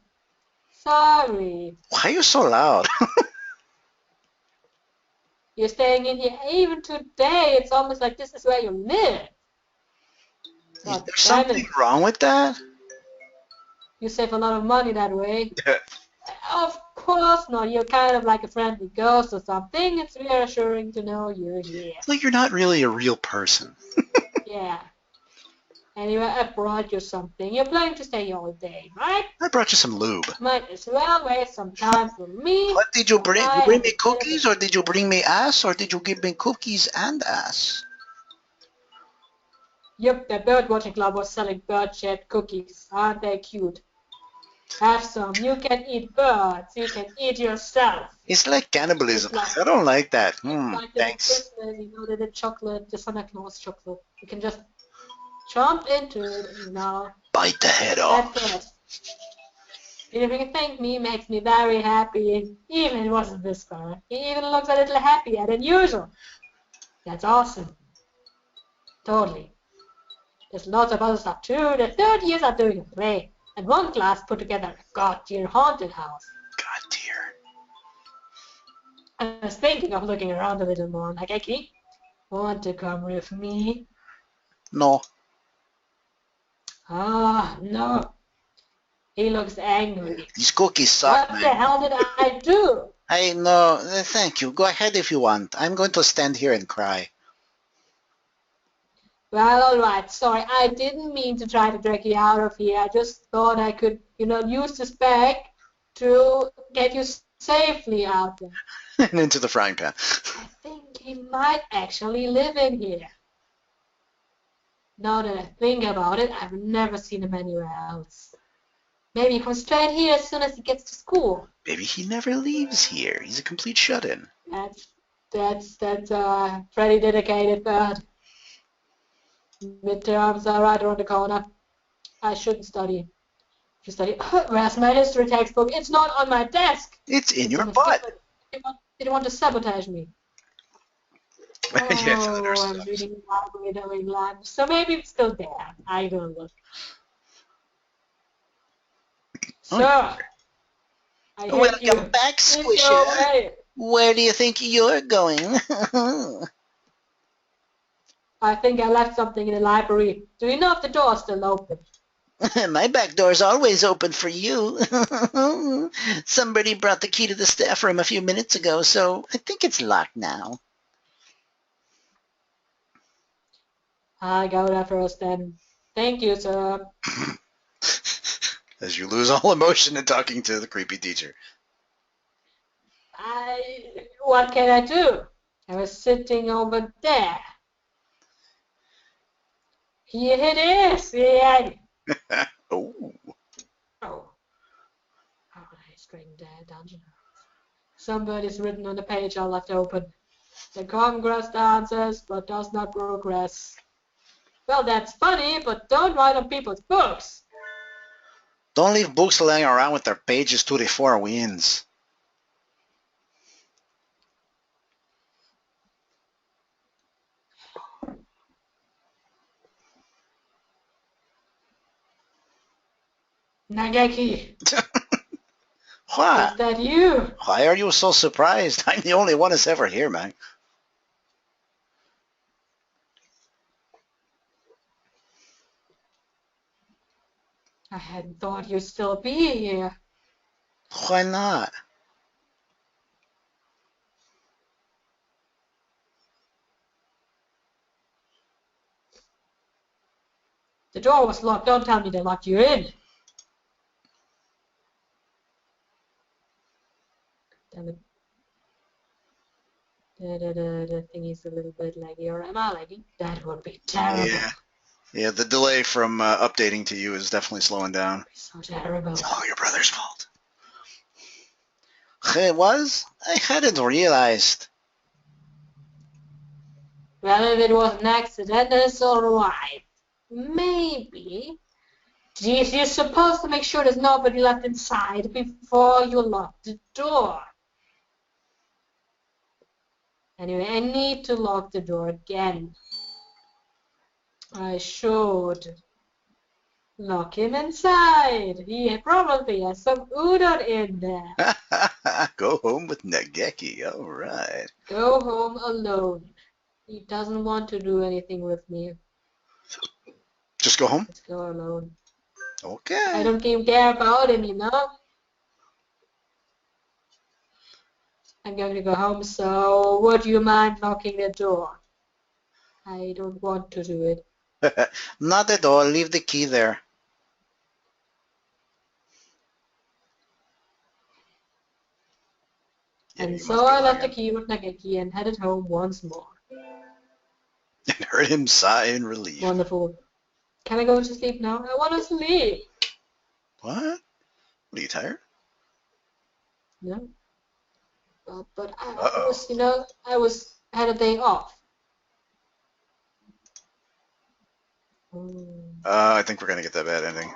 [SPEAKER 2] sorry.
[SPEAKER 1] Why are you so loud?
[SPEAKER 2] You're staying in here even today. It's almost like this is where you live.
[SPEAKER 1] Is there something wrong with that?
[SPEAKER 2] You save a lot of money that way. Of course not. You're kind of like a friendly ghost or something. It's reassuring to know you're here.
[SPEAKER 1] Well, you're not really a real person.
[SPEAKER 2] Yeah. Anyway, I brought you something. You're planning to stay all day, right?
[SPEAKER 1] I brought you some lube.
[SPEAKER 2] Might as well waste some time for me.
[SPEAKER 1] What did you bring? You
[SPEAKER 2] I
[SPEAKER 1] bring
[SPEAKER 2] have
[SPEAKER 1] me
[SPEAKER 2] a bit of
[SPEAKER 1] cookies, or did you bring me ass, or did you give me cookies and ass?
[SPEAKER 2] Yep, the bird watching club was selling bird-shaped cookies. Aren't they cute? Have some. You can eat birds. You can eat yourself.
[SPEAKER 1] It's like cannibalism.
[SPEAKER 2] It's like,
[SPEAKER 1] I don't like that.
[SPEAKER 2] it's like the
[SPEAKER 1] Thanks.
[SPEAKER 2] Christmas, the chocolate, the Santa Claus chocolate. You can just jump into it,
[SPEAKER 1] Bite the head
[SPEAKER 2] at
[SPEAKER 1] off.
[SPEAKER 2] first. Thank me makes me very happy. Even it wasn't this far. He even looks a little happier than usual. That's awesome. Totally. There's lots of other stuff too. The third years are doing a play, and one class put together a god-tier haunted house.
[SPEAKER 1] God dear.
[SPEAKER 2] I was thinking of looking around a little more. Nageki, want to come with me?
[SPEAKER 1] No.
[SPEAKER 2] Ah, no. He looks angry.
[SPEAKER 1] These cookies suck,
[SPEAKER 2] What
[SPEAKER 1] man.
[SPEAKER 2] the hell did I do?
[SPEAKER 1] No, thank you. Go ahead if you want. I'm going to stand here and cry.
[SPEAKER 2] Well, all right. Sorry, I didn't mean to try to drag you out of here. I just thought I could, use this bag to get you safely out there.
[SPEAKER 1] And into the frying pan.
[SPEAKER 2] I think he might actually live in here. Now that I think about it, I've never seen him anywhere else. Maybe he comes straight here as soon as he gets to school.
[SPEAKER 1] Maybe he never leaves here. He's a complete shut-in.
[SPEAKER 2] That's a pretty dedicated bird. Midterms are right around the corner. I shouldn't study. Where's my history textbook? It's not on my desk.
[SPEAKER 1] It's in your butt.
[SPEAKER 2] They want to sabotage me.
[SPEAKER 1] Yes,
[SPEAKER 2] I'm reading library during lunch, so maybe it's still there. I don't look. Sir, I hate you.
[SPEAKER 1] Welcome back, Squisher. Where do you think you're going?
[SPEAKER 2] I think I left something in the library. Do you know if the door's still open?
[SPEAKER 1] My back door's always open for you. Somebody brought the key to the staff room a few minutes ago, so I think it's locked now.
[SPEAKER 2] I go there first then. Thank you, sir.
[SPEAKER 1] As you lose all emotion in talking to the creepy teacher.
[SPEAKER 2] What can I do? I was sitting over there. Here it is. Yeah.
[SPEAKER 1] Oh.
[SPEAKER 2] Nice going there, dungeon. Somebody's written on the page I left open. The Congress dances, but does not progress. Well, that's funny, but don't write on people's books.
[SPEAKER 1] Don't leave books laying around with their pages to the four winds.
[SPEAKER 2] Nageki.
[SPEAKER 1] What?
[SPEAKER 2] Is that you?
[SPEAKER 1] Why are you so surprised? I'm the only one that's ever here, man.
[SPEAKER 2] I hadn't thought you'd still be here.
[SPEAKER 1] Why not?
[SPEAKER 2] The door was locked. Don't tell me they locked you in. Damn it. The thing is a little bit laggy, or am I lagging? That would be terrible.
[SPEAKER 1] Yeah, the delay from updating to you is definitely slowing down.
[SPEAKER 2] So terrible.
[SPEAKER 1] It's all your brother's fault. It was? I hadn't realized.
[SPEAKER 2] Well, if it was an accident, then it's alright. Maybe. Geez, you're supposed to make sure there's nobody left inside before you lock the door. Anyway, I need to lock the door again. I should lock him inside. He probably has some udon in there.
[SPEAKER 1] Go home with Nageki. All right.
[SPEAKER 2] Go home alone. He doesn't want to do anything with me.
[SPEAKER 1] Just go home?
[SPEAKER 2] Let's go alone.
[SPEAKER 1] Okay.
[SPEAKER 2] I don't even care about him, you know? I'm going to go home, so would you mind locking the door? I don't want to do it.
[SPEAKER 1] Not at all. Leave the key there. Yeah,
[SPEAKER 2] And
[SPEAKER 1] you must
[SPEAKER 2] so
[SPEAKER 1] be
[SPEAKER 2] I left the
[SPEAKER 1] lying.
[SPEAKER 2] key with Nageki and headed home once more.
[SPEAKER 1] And heard him sigh in relief.
[SPEAKER 2] Wonderful. Can I go to sleep now? I want to sleep.
[SPEAKER 1] What? Are you tired?
[SPEAKER 2] No. But I
[SPEAKER 1] Uh-oh.
[SPEAKER 2] was, had a day off.
[SPEAKER 1] I think we're going to get that bad ending.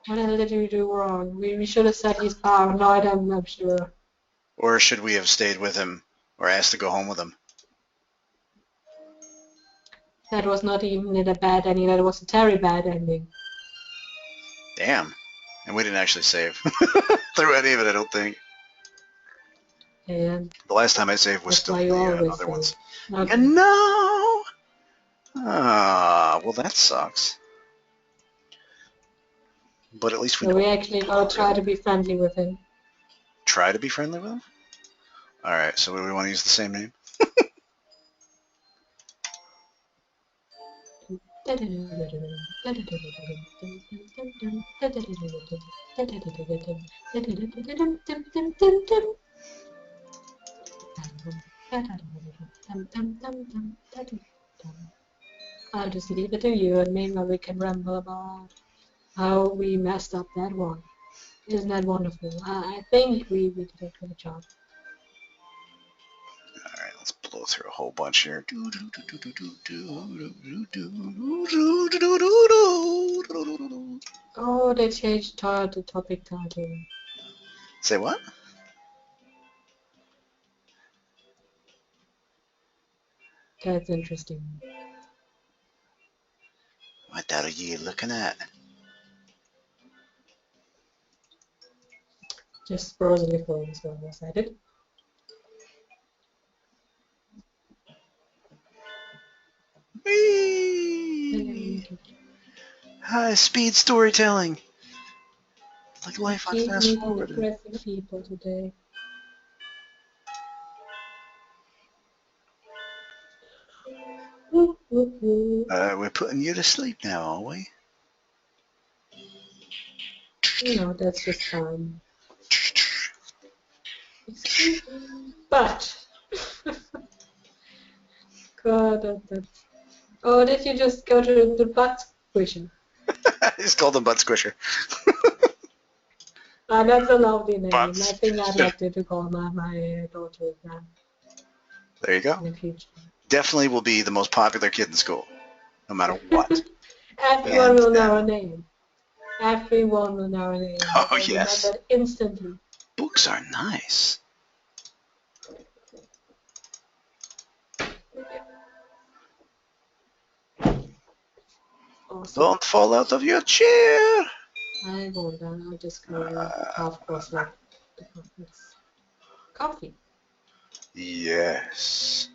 [SPEAKER 2] What the hell did we do wrong? We should have said he's paranoid, I'm sure.
[SPEAKER 1] Or should we have stayed with him or asked to go home with him?
[SPEAKER 2] That was not even a bad ending, that was a very bad ending.
[SPEAKER 1] Damn. And we didn't actually save through any of it, I don't think.
[SPEAKER 2] And
[SPEAKER 1] the last time I saved was
[SPEAKER 2] that's
[SPEAKER 1] still
[SPEAKER 2] why you
[SPEAKER 1] the
[SPEAKER 2] always
[SPEAKER 1] other ones.
[SPEAKER 2] Okay.
[SPEAKER 1] No! Ah, well that sucks. But at least we
[SPEAKER 2] So
[SPEAKER 1] don't
[SPEAKER 2] we actually gotta try to be friendly with him.
[SPEAKER 1] try to be friendly with him? Alright, so do we want to use the same name?
[SPEAKER 2] I'll just leave it to you, and maybe we can ramble about how we messed up that one. Isn't that wonderful? I think we did a good job.
[SPEAKER 1] Alright, let's blow through a whole bunch here.
[SPEAKER 2] Oh, they changed the topic title.
[SPEAKER 1] Say what?
[SPEAKER 2] That's interesting.
[SPEAKER 1] What are you looking at?
[SPEAKER 2] Just browsing the phone, so I decided.
[SPEAKER 1] Whee! High speed storytelling. Like life on
[SPEAKER 2] Keep
[SPEAKER 1] fast
[SPEAKER 2] meeting
[SPEAKER 1] forward.
[SPEAKER 2] depressing people today.
[SPEAKER 1] We're putting you to sleep now, aren't we?
[SPEAKER 2] That's just fun. But God, that's. Oh, did you just go to the butt squisher?
[SPEAKER 1] He's called him Butt Squisher.
[SPEAKER 2] That's a lovely name.
[SPEAKER 1] Butt
[SPEAKER 2] I think I'd
[SPEAKER 1] Squisher.
[SPEAKER 2] like to call my daughter that
[SPEAKER 1] There you go.
[SPEAKER 2] in the future.
[SPEAKER 1] Definitely will be the most popular kid in school, no matter what.
[SPEAKER 2] Everyone will know her name. Everyone will know her name.
[SPEAKER 1] Oh,
[SPEAKER 2] They
[SPEAKER 1] yes.
[SPEAKER 2] remember it instantly.
[SPEAKER 1] Books are nice.
[SPEAKER 2] Awesome.
[SPEAKER 1] Don't fall out of your chair.
[SPEAKER 2] I won't. I'll just go half cross like the conference. Coffee.
[SPEAKER 1] Yes.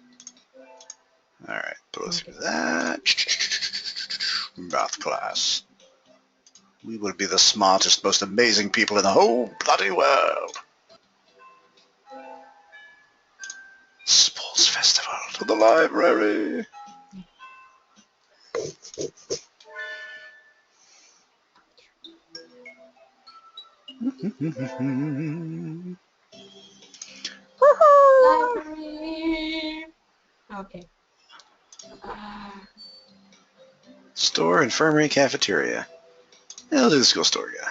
[SPEAKER 1] Alright, put us through that. Math class. We will be the smartest, most amazing people in the whole bloody world. Sports festival to the library.
[SPEAKER 2] Library. Okay.
[SPEAKER 1] Store, infirmary, cafeteria. Yeah, I'll do the school store guy.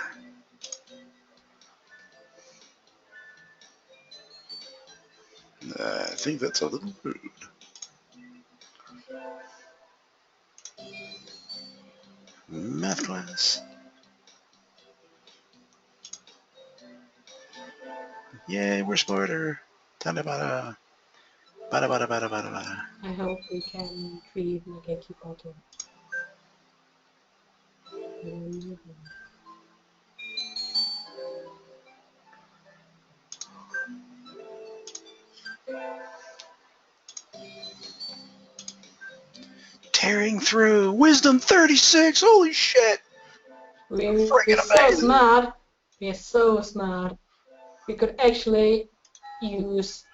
[SPEAKER 1] I think that's a little rude. Math class. Yay, we're smarter. Bada bada bada bada bada.
[SPEAKER 2] I hope we can treat Nageki better.
[SPEAKER 1] Tearing through. Wisdom 36. Holy shit.
[SPEAKER 2] We're
[SPEAKER 1] Freaking
[SPEAKER 2] so
[SPEAKER 1] amazing.
[SPEAKER 2] smart. We're so smart. We could actually use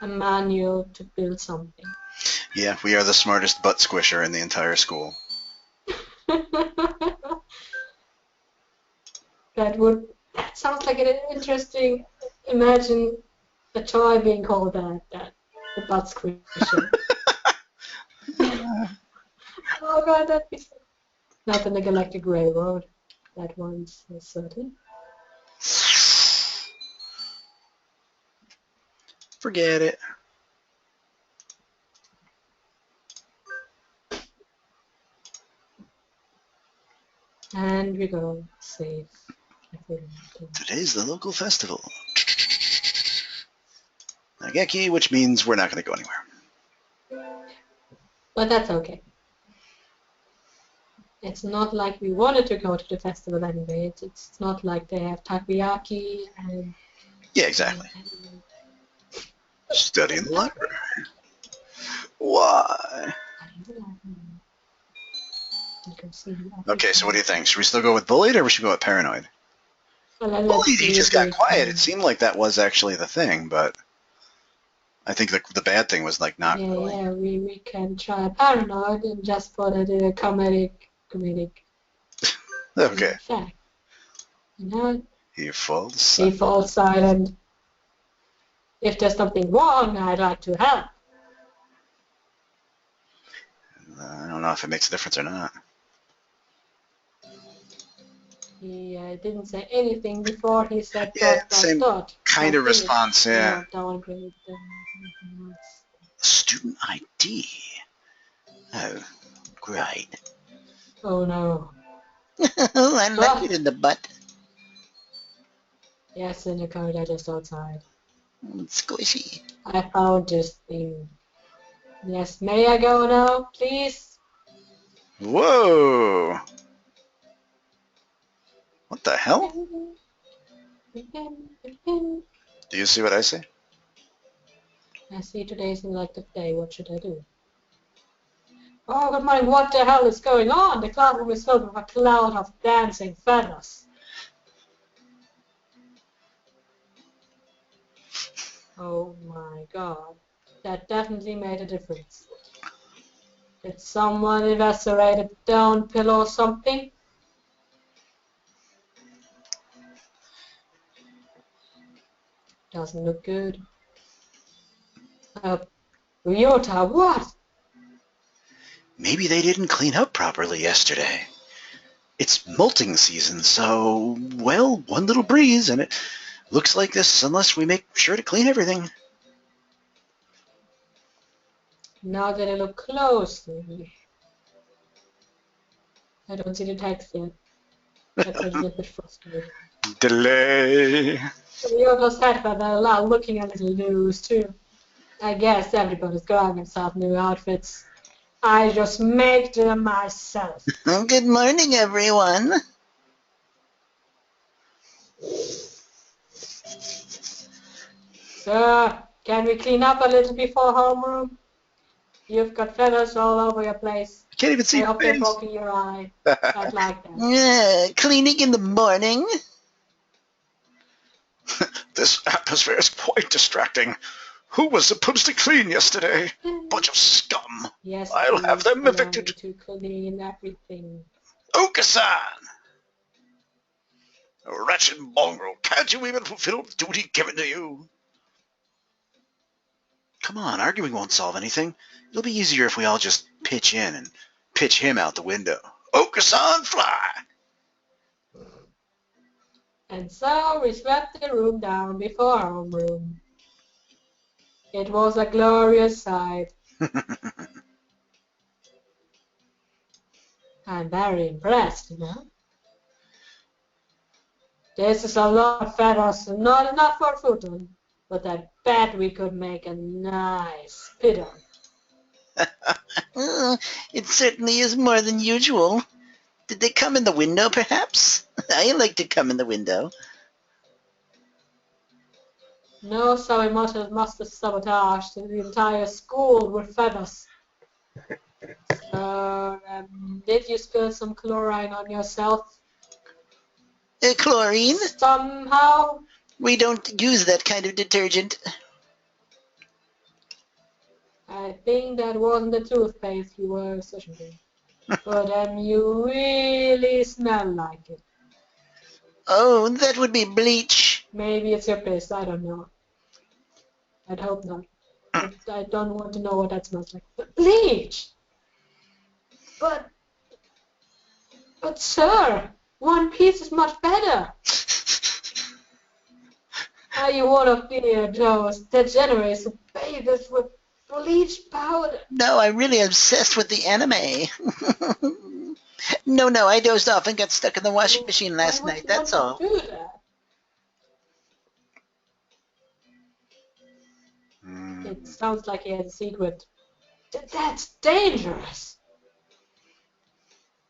[SPEAKER 2] a manual to build something.
[SPEAKER 1] Yeah, we are the smartest butt squisher in the entire school.
[SPEAKER 2] That sounds like an interesting. Imagine a toy being called that the butt squisher. Oh god, that'd be so. Not in the Galactic Railroad. That one's certain.
[SPEAKER 1] Forget it.
[SPEAKER 2] And we're gonna save.
[SPEAKER 1] Today's the local festival. Nageki, which means we're not going to go anywhere.
[SPEAKER 2] But that's okay. It's not like we wanted to go to the festival anyway. It's not like they have takoyaki and...
[SPEAKER 1] Yeah, exactly. Study in the library. Why? Okay, so what do you think? Should we still go with bullied or should we go with paranoid? Bullied, he just got quiet. It seemed like that was actually the thing, but I think the bad thing was like not bullying.
[SPEAKER 2] Yeah, we can try paranoid and just put it in a comedic.
[SPEAKER 1] Okay.
[SPEAKER 2] Fact. You know?
[SPEAKER 1] He falls silent.
[SPEAKER 2] He falls silent. If there's something wrong, I'd like to help.
[SPEAKER 1] I don't know if it makes a difference or not.
[SPEAKER 2] He didn't say anything before he said
[SPEAKER 1] same kind of response, yeah.
[SPEAKER 2] Downgrade
[SPEAKER 1] Student ID. Oh, great.
[SPEAKER 2] Oh no.
[SPEAKER 3] I like it in the butt.
[SPEAKER 2] Yes, in the corridor just outside.
[SPEAKER 3] It's squishy.
[SPEAKER 2] I found this thing. Yes, may I go now, please?
[SPEAKER 1] Whoa! What the hell? Do you see what I see?
[SPEAKER 2] I see today's an elective day. What should I do? Oh, good morning. What the hell is going on? The classroom is filled with a cloud of dancing feathers. Oh my god. That definitely made a difference. Did someone eviscerate a down pillow or something? Doesn't look good. Ryota, what?
[SPEAKER 1] Maybe they didn't clean up properly yesterday. It's molting season, so, well, one little breeze and it looks like this unless we make sure to clean everything.
[SPEAKER 2] Now that I look closely, I don't see the text yet. That's a little bit frustrating.
[SPEAKER 1] Delay.
[SPEAKER 2] Ryota's head feather looking a little loose too. I guess everybody's grabbing themselves new outfits. I just make them myself.
[SPEAKER 3] Good morning, everyone.
[SPEAKER 2] Sir, can we clean up a little before homeroom? You've got feathers all over your place.
[SPEAKER 1] I can't even see
[SPEAKER 2] I hope
[SPEAKER 1] your
[SPEAKER 2] they're
[SPEAKER 1] face.
[SPEAKER 2] poking your eye. I'd like that.
[SPEAKER 3] Cleaning in the morning.
[SPEAKER 1] This atmosphere is quite distracting. Who was supposed to clean yesterday? Bunch of scum.
[SPEAKER 2] Yes,
[SPEAKER 1] I'll have them evicted.
[SPEAKER 2] To clean everything.
[SPEAKER 1] Okasan! Wretched mongrel, can't you even fulfill the duty given to you? Come on, arguing won't solve anything. It'll be easier if we all just pitch in and pitch him out the window. Okasan, fly!
[SPEAKER 2] And so we swept the room down before homeroom. It was a glorious sight. I'm very impressed, you know. This is a lot of feathers, not enough for futon, but I bet we could make a nice piddle.
[SPEAKER 3] It certainly is more than usual. Did they come in the window, perhaps? I like to come in the window.
[SPEAKER 2] No, so we must have sabotaged the entire school with feathers. So, did you spill some chlorine on yourself?
[SPEAKER 3] Chlorine?
[SPEAKER 2] Somehow?
[SPEAKER 3] We don't use that kind of detergent.
[SPEAKER 2] I think that wasn't the toothpaste you were searching for. But you really smell like it.
[SPEAKER 3] Oh, that would be bleach.
[SPEAKER 2] Maybe it's your piss, I don't know. I'd hope not. I don't want to know what that smells like. But bleach! But sir, one piece is much better. Are you one of those degenerates who bathes with bleach powder?
[SPEAKER 3] No, I'm really obsessed with the anime. No, I dozed off and got stuck in the washing machine last night, that's all.
[SPEAKER 2] Why would you want to do that? It sounds like he has a secret. That's dangerous.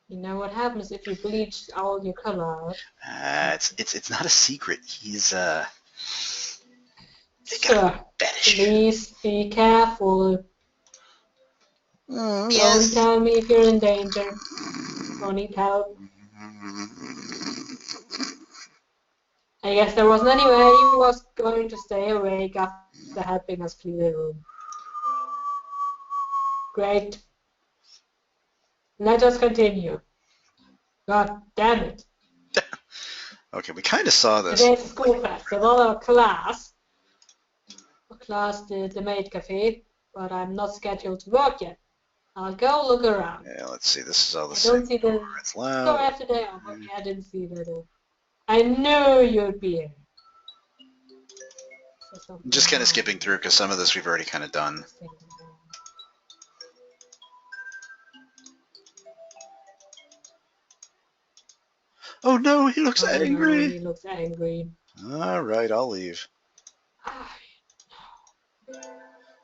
[SPEAKER 2] You know what happens if you bleach all your color out?
[SPEAKER 1] It's not a secret. He's
[SPEAKER 2] Sir,
[SPEAKER 1] fetish.
[SPEAKER 2] please be careful.
[SPEAKER 3] Yes.
[SPEAKER 2] Don't tell me if you're in danger or need help. I guess there wasn't any way he was going to stay awake after helping us clean the room. Great. Let us continue. God damn it.
[SPEAKER 1] Okay, we kind of saw this.
[SPEAKER 2] Today's a school festival or class. Class did the maid cafe, but I'm not scheduled to work yet. I'll go look around.
[SPEAKER 1] Yeah, let's see. This is all the
[SPEAKER 2] I
[SPEAKER 1] same.
[SPEAKER 2] don't see the
[SPEAKER 1] It's
[SPEAKER 2] store
[SPEAKER 1] loud.
[SPEAKER 2] after day off. Okay, I didn't see that. I knew you'd be here.
[SPEAKER 1] I'm just kind of skipping through because some of this we've already kind of done. Oh no, he looks angry.
[SPEAKER 2] No, he looks angry.
[SPEAKER 1] All right, I'll leave.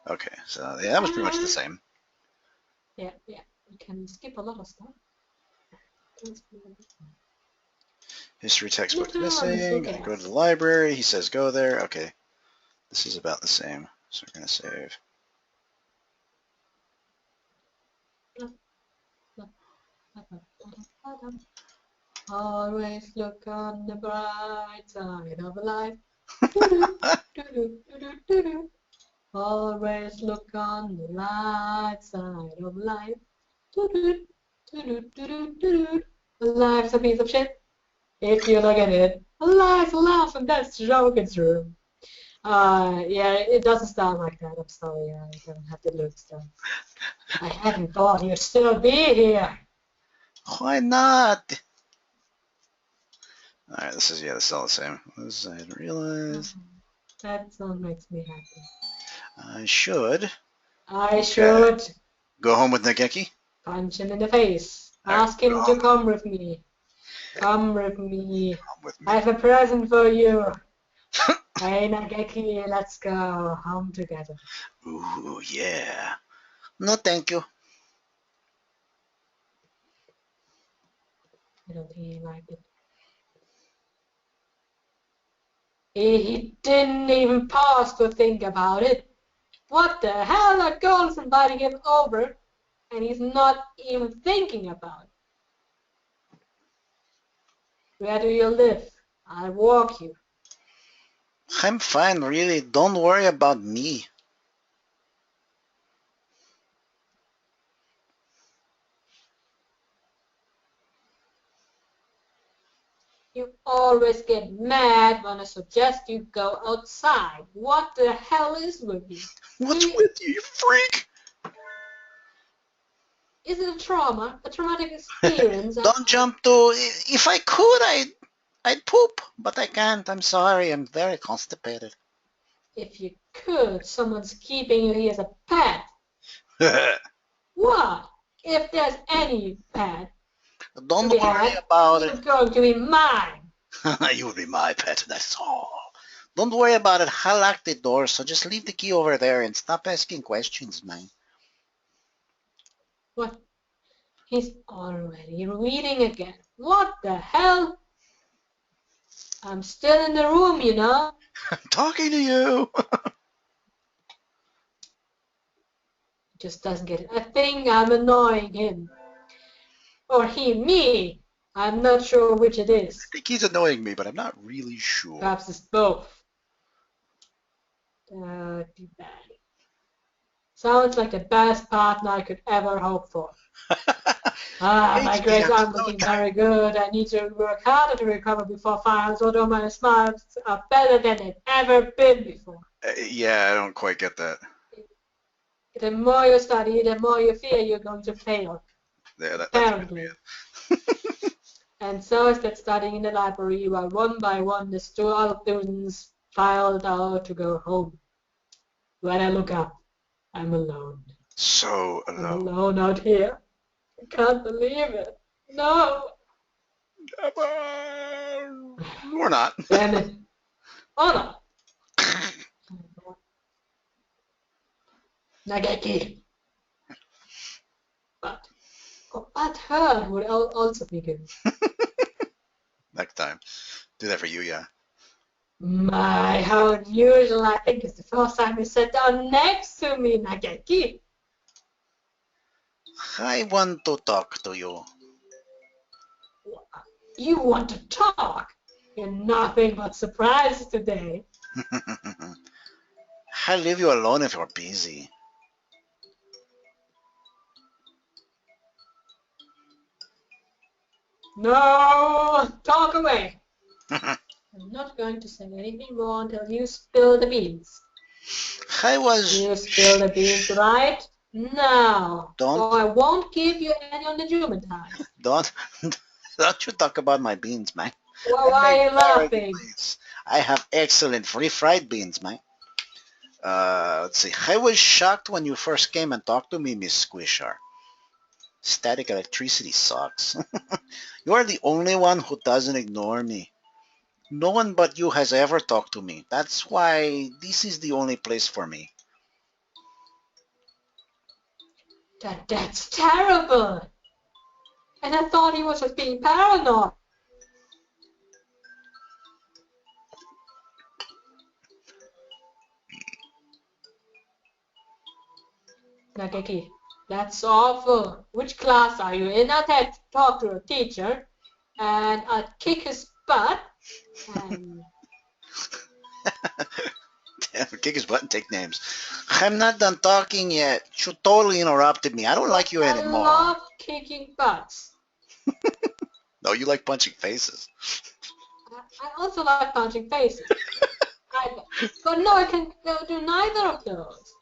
[SPEAKER 1] Okay, so yeah, that was pretty much the same.
[SPEAKER 2] Yeah, you can skip a lot of stuff.
[SPEAKER 1] History textbook missing. I go to the library. He says go there. Okay, this is about the same. So we're gonna save.
[SPEAKER 2] Always look on the bright side of life. Always look on the light side of life. Life's a piece of shit. If you look at it, life's a laugh and that's the joke, it's true. Yeah, it doesn't sound like that. I'm sorry, I don't have the looks though. I hadn't thought you'd still be here.
[SPEAKER 1] Why not? Alright, this is all the same. This I didn't realize.
[SPEAKER 2] That song makes me happy.
[SPEAKER 1] I should go home with Nageki.
[SPEAKER 2] Punch him in the face. Ask him to come with me. Come with me. I have a present for you. Hey Nageki, let's go home together.
[SPEAKER 1] Ooh, yeah.
[SPEAKER 3] No, thank you.
[SPEAKER 2] I don't think he liked it. He didn't even pause to think about it. What the hell? That girl is inviting him over, and he's not even thinking about it. Where do you live? I'll walk you.
[SPEAKER 3] I'm fine, really. Don't worry about me.
[SPEAKER 2] You always get mad when I suggest you go outside. What the hell is with you?
[SPEAKER 1] What's with you, you freak?
[SPEAKER 2] Is it a trauma? A traumatic experience?
[SPEAKER 3] Don't jump to... If I could, I'd poop, but I can't. I'm sorry. I'm very constipated.
[SPEAKER 2] If you could, someone's keeping you here as a pet. What? If there's any pet
[SPEAKER 3] Don't worry about
[SPEAKER 2] it. It's going to be mine.
[SPEAKER 1] You would be my pet, that's all.
[SPEAKER 3] Don't worry about it. I'll lock the door, so just leave the key over there and stop asking questions, man.
[SPEAKER 2] What? He's already reading again. What the hell? I'm still in the room, you know.
[SPEAKER 1] I'm talking to you.
[SPEAKER 2] Just doesn't get it. I think I'm annoying him. Or he me. I'm not sure which it is.
[SPEAKER 1] I think he's annoying me, but I'm not really sure.
[SPEAKER 2] Perhaps it's both. Too bad. Sounds like the best partner I could ever hope for. My grades aren't looking very good. I need to work harder to recover before finals, although my smarts are better than they've ever been before.
[SPEAKER 1] Yeah, I don't quite get that.
[SPEAKER 2] The more you study, the more you fear you're going to fail.
[SPEAKER 1] Yeah,
[SPEAKER 2] apparently. And so is that studying in the library, while one by one the students filed out to go home. When I look up, I'm alone.
[SPEAKER 1] So alone.
[SPEAKER 2] I'm alone out here. I can't believe it. No.
[SPEAKER 1] We're not.
[SPEAKER 2] Damn it. Oh no. Nageki. But her would also be good.
[SPEAKER 1] Next time. Do that for you, yeah.
[SPEAKER 2] My, how unusual. I think it's the first time you sat down next to me, Nageki.
[SPEAKER 3] I want to talk to you.
[SPEAKER 2] You want to talk? You're nothing but surprised today.
[SPEAKER 3] I'll leave you alone if you're busy.
[SPEAKER 2] No, talk away. I'm not going to say anything more until you spill the beans. You spill the beans right now. Or I won't give you any on the German time.
[SPEAKER 3] Don't you talk about my beans, man.
[SPEAKER 2] Well, why are you laughing?
[SPEAKER 3] I have excellent free-fried beans, man. Let's see. I was shocked when you first came and talked to me, Miss Squisher. Static electricity sucks. You are the only one who doesn't ignore me. No one but you has ever talked to me. That's why this is the only place for me.
[SPEAKER 2] That's terrible. And I thought he was just being paranoid. Nageki, that's awful. Which class are you in? I'd have to talk to a teacher, and I'd kick his butt. And...
[SPEAKER 3] Damn, kick his butt and take names. I'm not done talking yet. You totally interrupted me. I don't like you anymore.
[SPEAKER 2] I love kicking butts.
[SPEAKER 3] No, you like punching faces.
[SPEAKER 2] I also like punching faces. But no, I can do neither of those.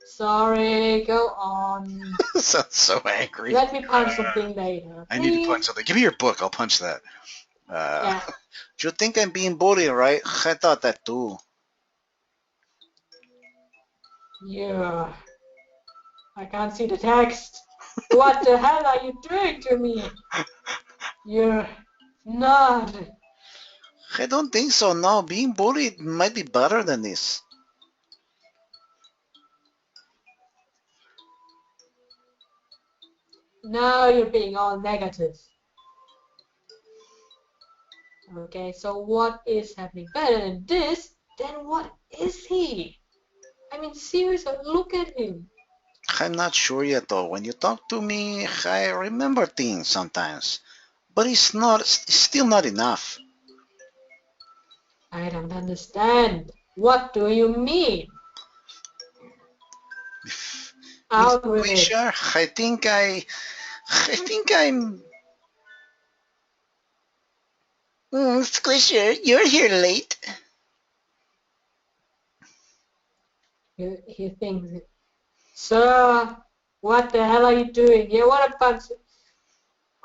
[SPEAKER 2] Sorry, go on.
[SPEAKER 3] Sounds so angry.
[SPEAKER 2] Let me punch something later.
[SPEAKER 1] I need to punch something. Give me your book. I'll punch that.
[SPEAKER 2] Yeah.
[SPEAKER 3] You think I'm being bullied, right? I thought that too.
[SPEAKER 2] Yeah. I can't see the text. What the hell are you doing to me? You're not.
[SPEAKER 3] I don't think so, no. Being bullied might be better than this.
[SPEAKER 2] Now you're being all negative. Okay, so what is happening better than this? Then what is he? I mean, seriously, look at him.
[SPEAKER 3] I'm not sure yet, though. When you talk to me, I remember things sometimes. But it's still not enough.
[SPEAKER 2] I don't understand. What do you mean? Out with it.
[SPEAKER 3] I think I'm... Squisher, you're here late.
[SPEAKER 2] He thinks, sir, what the hell are you doing? You want to punch?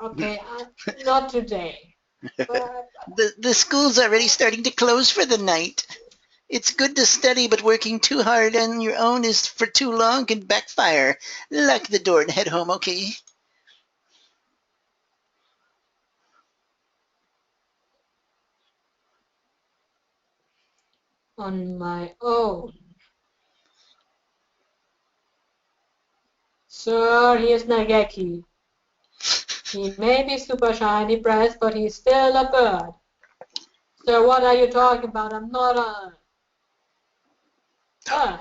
[SPEAKER 2] Okay, not today. But,
[SPEAKER 3] The school's already starting to close for the night. It's good to study, but working too hard on your own is for too long can backfire. Lock the door and head home, okay?
[SPEAKER 2] on my own. Sir, he is Nageki. He may be super shiny breast, but he's still a bird. Sir, what are you talking about? I'm not a... Huh?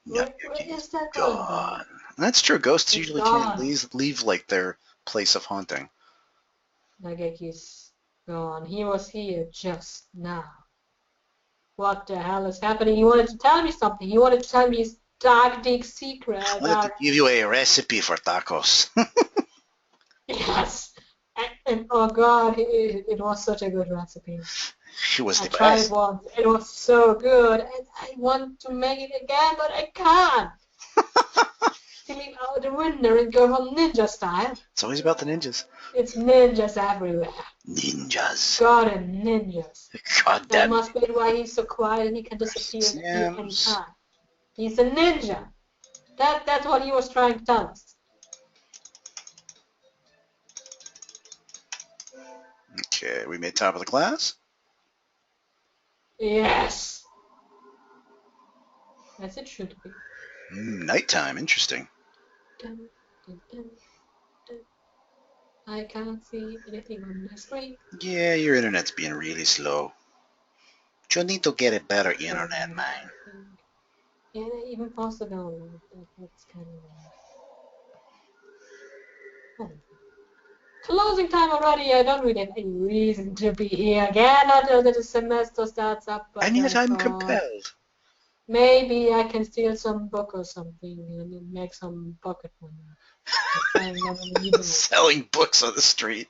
[SPEAKER 2] Where is that gone?
[SPEAKER 1] That's true. Ghosts
[SPEAKER 2] It's
[SPEAKER 1] usually
[SPEAKER 2] gone.
[SPEAKER 1] can't leave like their place of haunting.
[SPEAKER 2] Nageki's gone. He was here just now. what the hell is happening? He wanted to tell me something. He wanted to tell me his dark, deep secret.
[SPEAKER 3] I wanted to give you a recipe for tacos.
[SPEAKER 2] Yes. And oh God, it was such a good recipe.
[SPEAKER 3] It was
[SPEAKER 2] I
[SPEAKER 3] the
[SPEAKER 2] tried
[SPEAKER 3] best.
[SPEAKER 2] it once. It was so good, and I want to make it again, but I can't. Stealing out the window and go on ninja style.
[SPEAKER 3] It's always about the ninjas.
[SPEAKER 2] It's ninjas everywhere.
[SPEAKER 3] Ninjas.
[SPEAKER 2] God and ninjas.
[SPEAKER 3] God
[SPEAKER 2] That
[SPEAKER 3] damn
[SPEAKER 2] must be why he's so quiet and he can disappear at any
[SPEAKER 3] it.
[SPEAKER 2] time. He's a ninja. That's what he was trying to tell us.
[SPEAKER 3] Okay, we made top of the class.
[SPEAKER 2] Yes. As it should be.
[SPEAKER 3] Nighttime, interesting.
[SPEAKER 2] Dun, dun, dun, dun. I can't see anything on the screen.
[SPEAKER 3] Yeah, your internet's being really slow. You need to get a better internet, man.
[SPEAKER 2] Yeah, even possible. That's kind of oh. Closing time already. I don't really have any reason to be here again until the semester starts up. But
[SPEAKER 3] And yet I'm
[SPEAKER 2] thought
[SPEAKER 3] compelled.
[SPEAKER 2] maybe I can steal some book or something and then make some pocket money. Selling them on eBay.
[SPEAKER 3] Selling books on the street.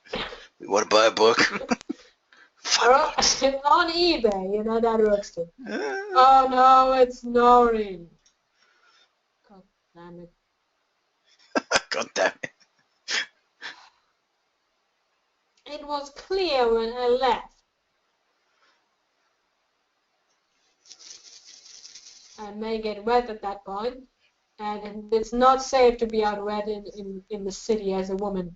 [SPEAKER 3] You want to buy a book?
[SPEAKER 2] On eBay, you know, that works too. Oh no, it's snoring. God damn it.
[SPEAKER 3] God damn it.
[SPEAKER 2] It was clear when I left. I may get wet at that point, and it's not safe to be out wet in the city as a woman.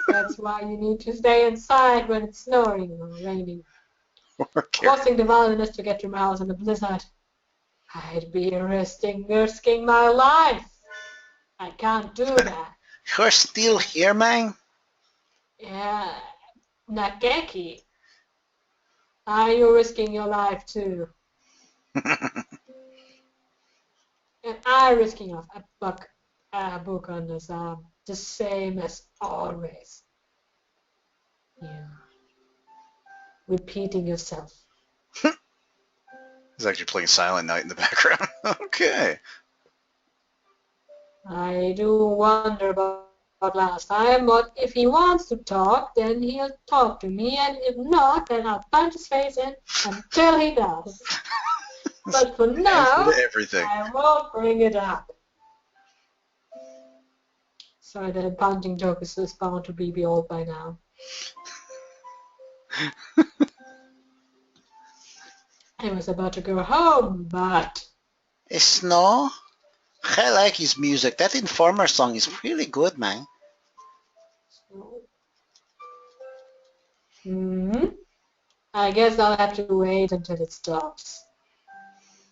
[SPEAKER 2] That's why you need to stay inside when it's snowing or raining. Crossing the wilderness to get to my house in the blizzard. I'd be risking my life. I can't do that.
[SPEAKER 3] You're still here, man?
[SPEAKER 2] Yeah, Nageki. Are you risking your life too? And I'm risking a book on this arm, the same as always. Yeah. Repeating yourself.
[SPEAKER 3] He's actually playing Silent Night in the background. Okay.
[SPEAKER 2] I do wonder about last time, but if he wants to talk, then he'll talk to me, and if not, then I'll punch his face in until he does. But for now, I won't bring it up. Sorry, the punching joke is bound to be old by now. I was about to go home, but...
[SPEAKER 3] Snow? I like his music. That Informer song is really good, man.
[SPEAKER 2] I guess I'll have to wait until it stops.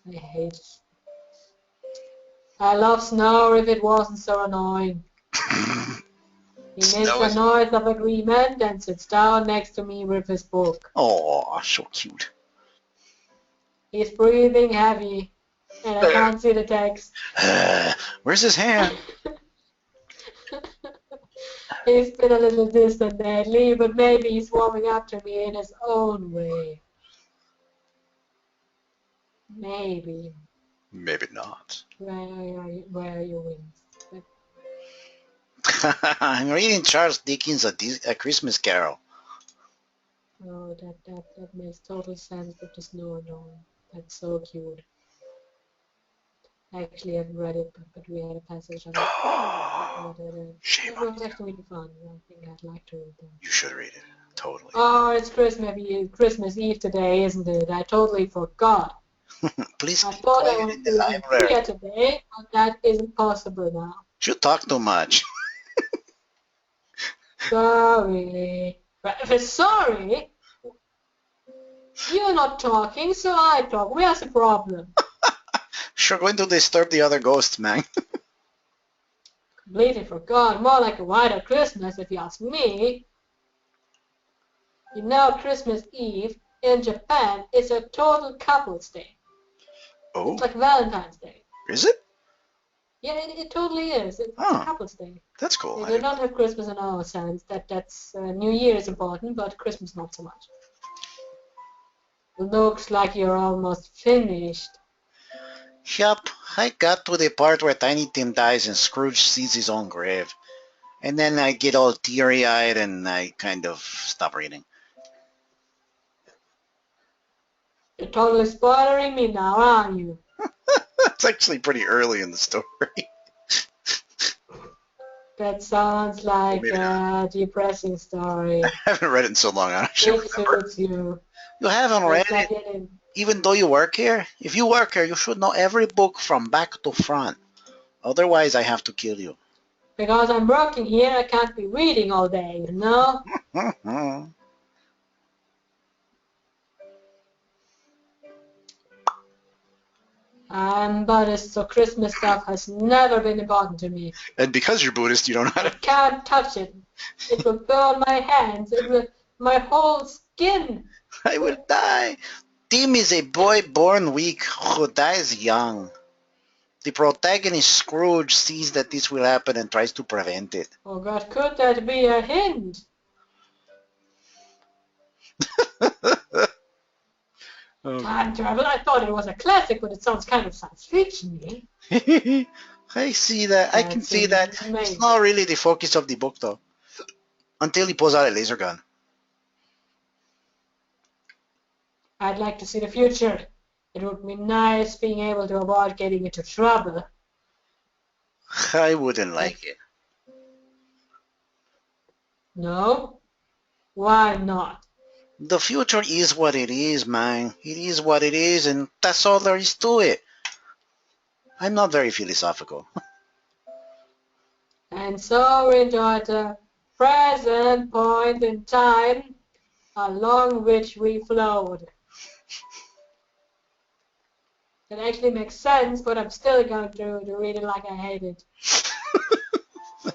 [SPEAKER 2] I hate it. I love Snow if it wasn't so annoying. He makes a noise of agreement and sits down next to me with his book.
[SPEAKER 3] Oh, so cute.
[SPEAKER 2] He's breathing heavy, and I can't see the text.
[SPEAKER 3] Where's his hand?
[SPEAKER 2] He's been a little distant lately, but maybe he's warming up to me in his own way. Maybe.
[SPEAKER 3] Maybe not.
[SPEAKER 2] Where are your wings?
[SPEAKER 3] I'm reading Charles Dickens' A Christmas Carol.
[SPEAKER 2] Oh, that makes total sense with the snow and all. That's so cute. Actually, I haven't read it, but we had a passage on it.
[SPEAKER 3] Shame
[SPEAKER 2] it was actually really fun. I think I'd like to read that.
[SPEAKER 3] You should read it. Totally.
[SPEAKER 2] Oh, it's Christmas Eve today, isn't it? I totally forgot.
[SPEAKER 3] Please
[SPEAKER 2] I
[SPEAKER 3] keep
[SPEAKER 2] thought I
[SPEAKER 3] quiet
[SPEAKER 2] was
[SPEAKER 3] in the library.
[SPEAKER 2] here today, but that isn't possible now.
[SPEAKER 3] You talk too much.
[SPEAKER 2] Sorry. Sorry? You're not talking, so I talk. Where's the problem?
[SPEAKER 3] You're going to disturb the other ghosts, man.
[SPEAKER 2] Completely forgot. More like a whiter Christmas, if you ask me. You know, Christmas Eve in Japan is a total couple's day.
[SPEAKER 3] Oh.
[SPEAKER 2] It's like Valentine's Day.
[SPEAKER 3] Is it?
[SPEAKER 2] Yeah, it totally is. It's a couple's day.
[SPEAKER 3] That's cool.
[SPEAKER 2] They don't have Christmas in our sense. That's New Year is important, but Christmas not so much. Looks like you're almost finished.
[SPEAKER 3] Yup, I got to the part where Tiny Tim dies and Scrooge sees his own grave. And then I get all teary-eyed and I kind of stop reading.
[SPEAKER 2] You're totally spoiling me now, aren't you?
[SPEAKER 3] It's actually pretty early in the story.
[SPEAKER 2] That sounds like
[SPEAKER 3] Maybe
[SPEAKER 2] a depressing story.
[SPEAKER 3] I haven't read it in so long, I should
[SPEAKER 2] It
[SPEAKER 3] remember.
[SPEAKER 2] suits you.
[SPEAKER 3] You haven't read
[SPEAKER 2] It's like
[SPEAKER 3] it,
[SPEAKER 2] getting...
[SPEAKER 3] even though you work here? If you work here, you should know every book from back to front. Otherwise, I have to kill you.
[SPEAKER 2] Because I'm working here, I can't be reading all day, you know? I'm Buddhist, so Christmas stuff has never been important to me.
[SPEAKER 3] And because you're Buddhist, you don't know how
[SPEAKER 2] I
[SPEAKER 3] to...
[SPEAKER 2] can't touch it. It will burn my hands. It will... my whole skin.
[SPEAKER 3] I will die. Tim is a boy born weak who dies young. The protagonist Scrooge sees that this will happen and tries to prevent it.
[SPEAKER 2] Oh God, could that be a hint? Time travel? I thought it was a classic, but it sounds kind of science fiction-y.
[SPEAKER 3] I see that. I can see that.
[SPEAKER 2] Amazing.
[SPEAKER 3] It's not really the focus of the book, though. Until he pulls out a laser gun.
[SPEAKER 2] I'd like to see the future. It would be nice being able to avoid getting into trouble.
[SPEAKER 3] I wouldn't like it.
[SPEAKER 2] No? Why not?
[SPEAKER 3] The future is what it is, man. It is what it is, and that's all there is to it. I'm not very philosophical.
[SPEAKER 2] And so we enjoy the present point in time along which we flowed. It actually makes sense, but I'm still going to read it like I hate it.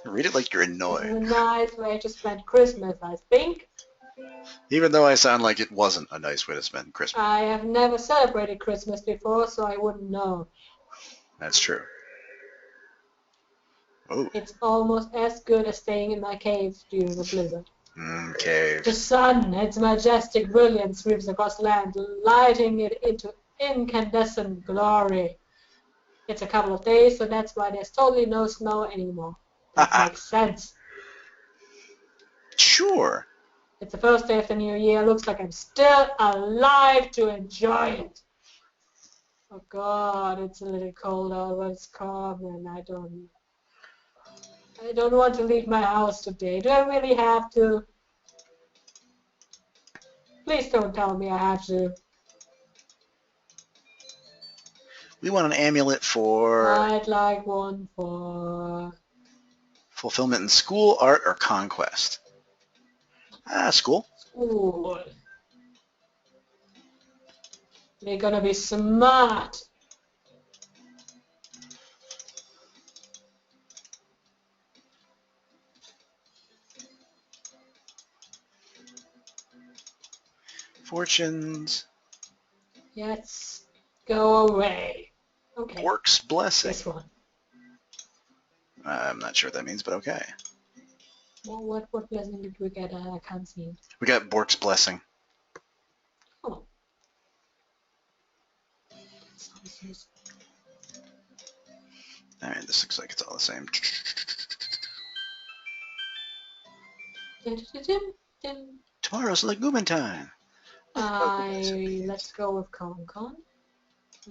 [SPEAKER 3] Read it like you're
[SPEAKER 2] It's
[SPEAKER 3] annoyed.
[SPEAKER 2] a nice way to spend Christmas, I think.
[SPEAKER 3] Even though I sound like it wasn't a nice way to spend Christmas.
[SPEAKER 2] I have never celebrated Christmas before, so I wouldn't know.
[SPEAKER 3] That's true. Oh.
[SPEAKER 2] It's almost as good as staying in my cave during a blizzard.
[SPEAKER 3] Okay.
[SPEAKER 2] The sun, its majestic brilliance, sweeps across land, lighting it into incandescent glory. It's a couple of days, so that's why there's totally no snow anymore. That makes sense.
[SPEAKER 3] Sure.
[SPEAKER 2] It's the first day of the new year. Looks like I'm still alive to enjoy it. Oh God, it's a little cold out, but it's calm, and I don't want to leave my house today. Do I really have to? Please don't tell me I have to.
[SPEAKER 3] We want an amulet for
[SPEAKER 2] I'd like one for...
[SPEAKER 3] fulfillment in school, art, or conquest. School.
[SPEAKER 2] School. We're gonna be smart.
[SPEAKER 3] Fortunes.
[SPEAKER 2] Yes. Go away. Okay.
[SPEAKER 3] Bork's blessing.
[SPEAKER 2] This one.
[SPEAKER 3] I'm not sure what that means, but okay.
[SPEAKER 2] Well, what blessing did we get? I can't see it.
[SPEAKER 3] We got Bork's blessing.
[SPEAKER 2] Oh. Sounds useful.
[SPEAKER 3] Alright, this looks like it's all the same. Tomorrow's Legumentine.
[SPEAKER 2] Let's go with ConCon.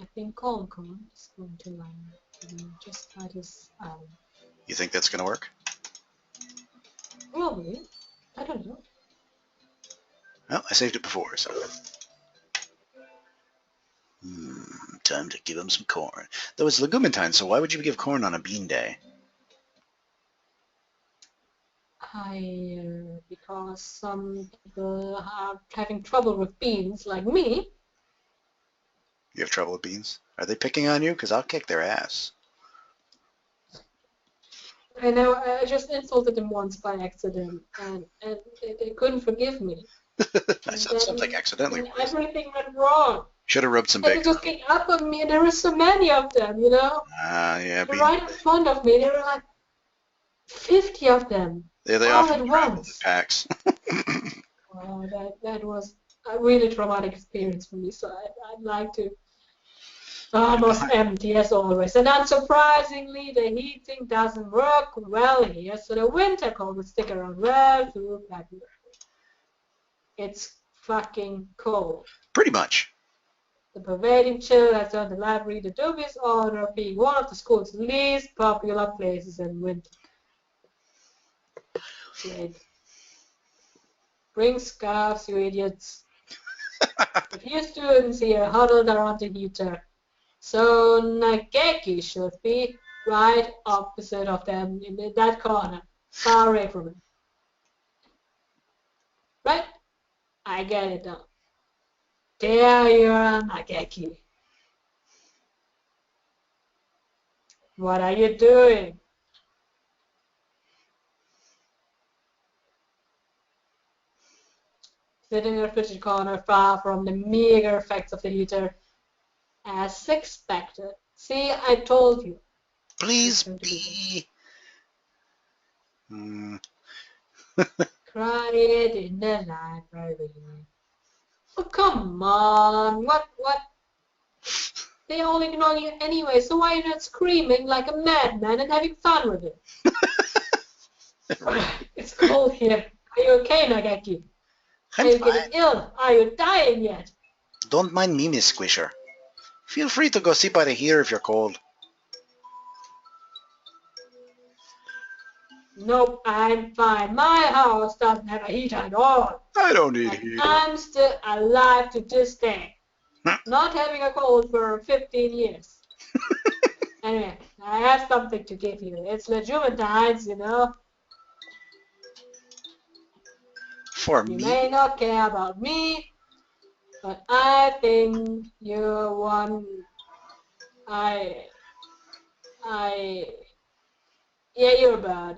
[SPEAKER 2] I think ConCon is going to just try this out.
[SPEAKER 3] You think that's going to work?
[SPEAKER 2] Probably. I don't know.
[SPEAKER 3] Well, I saved it before, so... time to give him some corn. Though it's Legumentine, so why would you give corn on a bean day?
[SPEAKER 2] Because some people are having trouble with beans, like me.
[SPEAKER 3] You have trouble with beans? Are they picking on you? Because I'll kick their ass.
[SPEAKER 2] I know, I just insulted them once by accident, and they couldn't forgive me.
[SPEAKER 3] I said something accidentally.
[SPEAKER 2] Everything went wrong.
[SPEAKER 3] Should have rubbed some
[SPEAKER 2] And they
[SPEAKER 3] bacon.
[SPEAKER 2] just came up on me, and there were so many of them, you know?
[SPEAKER 3] Yeah,
[SPEAKER 2] They're right in front of me. There were like 50 of them.
[SPEAKER 3] they
[SPEAKER 2] all
[SPEAKER 3] often
[SPEAKER 2] at
[SPEAKER 3] travel in
[SPEAKER 2] once.
[SPEAKER 3] packs.
[SPEAKER 2] Oh, that was a really traumatic experience for me, so I'd like to almost empty as always. And unsurprisingly, the heating doesn't work well here, so the winter cold will stick around well through February. It's fucking cold.
[SPEAKER 1] Pretty much.
[SPEAKER 2] The pervading chill has turned the library the dubious honor of being one of the school's least popular places in winter. Great. Bring scarves, you idiots. A few students here huddled around the heater, so Nageki should be right opposite of them in that corner, far away from him. Right? I get it now. There you are, Nageki. What are you doing? Sitting in a frigid corner, far from the meager effects of the heater, as expected. See, I told you.
[SPEAKER 3] Please be.
[SPEAKER 2] Quiet in the library. Oh, come on. What? They all ignore you anyway, so why are you not screaming like a madman and having fun with it? It's cold here. Are you okay, Nageki? Are you getting ill? Are you dying yet?
[SPEAKER 3] Don't mind me, Miss Squisher. Feel free to go sit by the heater if you're cold.
[SPEAKER 2] Nope, I'm fine. My house doesn't have a heater at all.
[SPEAKER 1] I don't need heater.
[SPEAKER 2] I'm still alive to this day. Not having a cold for 15 years. Anyway, I have something to give you. It's Legumentine's, you know.
[SPEAKER 3] For
[SPEAKER 2] You
[SPEAKER 3] me?
[SPEAKER 2] may not care about me, but I think you're one. Yeah, you're a bird.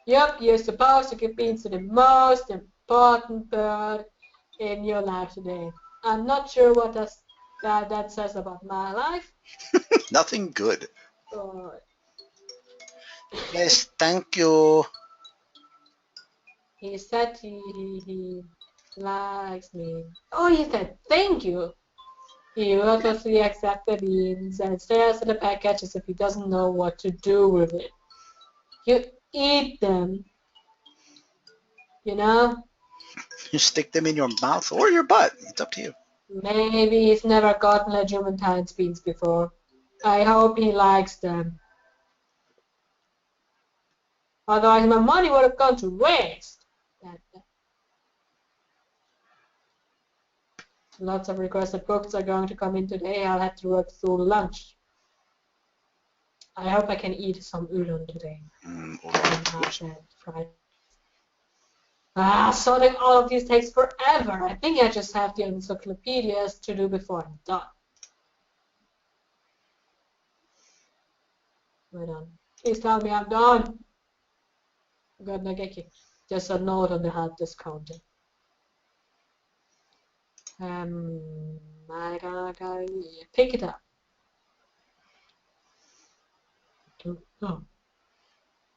[SPEAKER 2] Yup, you're supposed to give beans to the most important bird in your life today. I'm not sure what that says about my life.
[SPEAKER 3] Nothing good.
[SPEAKER 2] But
[SPEAKER 3] Yes, thank you.
[SPEAKER 2] he said he likes me. Oh, he said thank you. He ruthlessly accepts the beans and stares at the package as if he doesn't know what to do with it. You eat them, you know?
[SPEAKER 3] You stick them in your mouth or your butt. It's up to you.
[SPEAKER 2] Maybe he's never gotten Legumentine's beans before. I hope he likes them. Otherwise my money would have gone to waste. Lots of requested books are going to come in today. I'll have to work through lunch. I hope I can eat some udon today. Sorting all of these takes forever. I think I just have the encyclopedias to do before I'm done. Wait on. Please tell me I'm done. Got Nageki. Just a note on the hard disk counter. I gotta pick it up. Oh.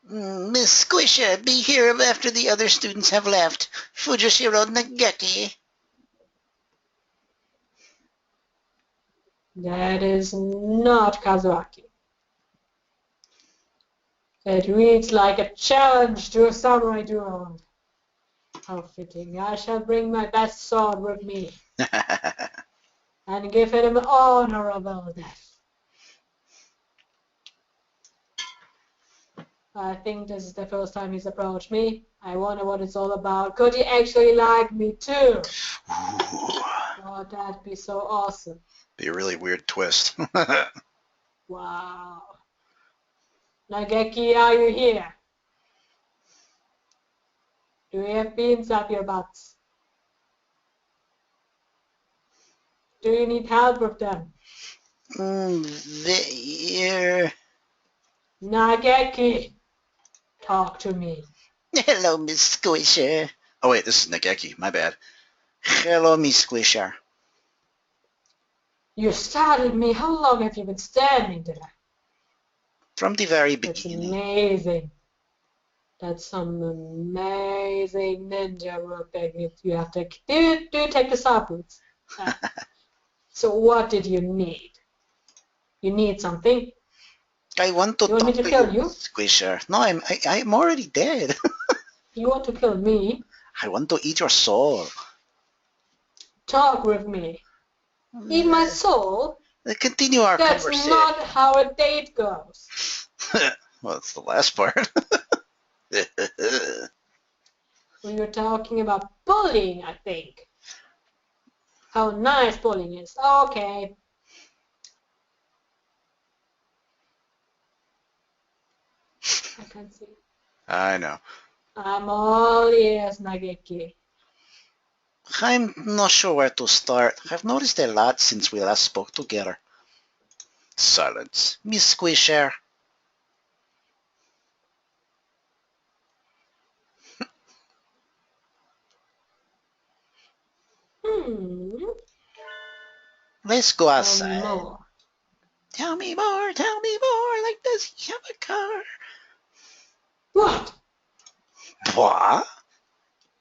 [SPEAKER 3] Miss Squisher, be here after the other students have left. Fujishiro Nageki.
[SPEAKER 2] That is not Kazuaki. It reads like a challenge to a samurai duel. How fitting. I shall bring my best sword with me and give him an honorable death. I think this is the first time he's approached me. I wonder what it's all about. Could he actually like me too? Oh, that'd be so awesome.
[SPEAKER 1] Be a really weird twist.
[SPEAKER 2] Wow. Nageki, are you here? Do you have beans up your butts? Do you need help with them?
[SPEAKER 3] There.
[SPEAKER 2] Nageki, talk to me.
[SPEAKER 3] Hello, Miss Squisher.
[SPEAKER 1] Oh wait, this is Nageki. My bad.
[SPEAKER 3] Hello, Miss Squisher.
[SPEAKER 2] You startled me. How long have you been standing there?
[SPEAKER 3] From the very
[SPEAKER 2] That's
[SPEAKER 3] beginning.
[SPEAKER 2] amazing. That's some amazing ninja work that you have to do. You take the saw boots? So what did you need? You need something?
[SPEAKER 3] I want to
[SPEAKER 2] You want me
[SPEAKER 3] talk
[SPEAKER 2] to
[SPEAKER 3] to
[SPEAKER 2] kill
[SPEAKER 3] you,
[SPEAKER 2] you?
[SPEAKER 3] Squisher. No, I'm already dead.
[SPEAKER 2] You want to kill me?
[SPEAKER 3] I want to eat your soul.
[SPEAKER 2] Talk with me. Eat my soul?
[SPEAKER 3] Continue our
[SPEAKER 2] That's
[SPEAKER 3] conversation.
[SPEAKER 2] not how a date goes.
[SPEAKER 3] Well, that's the last part.
[SPEAKER 2] We were talking about bullying, I think. How nice bullying is. Okay. I can't see.
[SPEAKER 3] I know.
[SPEAKER 2] I'm all ears, Nageki.
[SPEAKER 3] I'm not sure where to start. I've noticed a lot since we last spoke together. Silence. Miss Squisher. Let's go
[SPEAKER 2] Tell
[SPEAKER 3] outside.
[SPEAKER 2] me more.
[SPEAKER 3] Tell me more, tell me more. Like, does he have a car?
[SPEAKER 2] What?
[SPEAKER 3] What?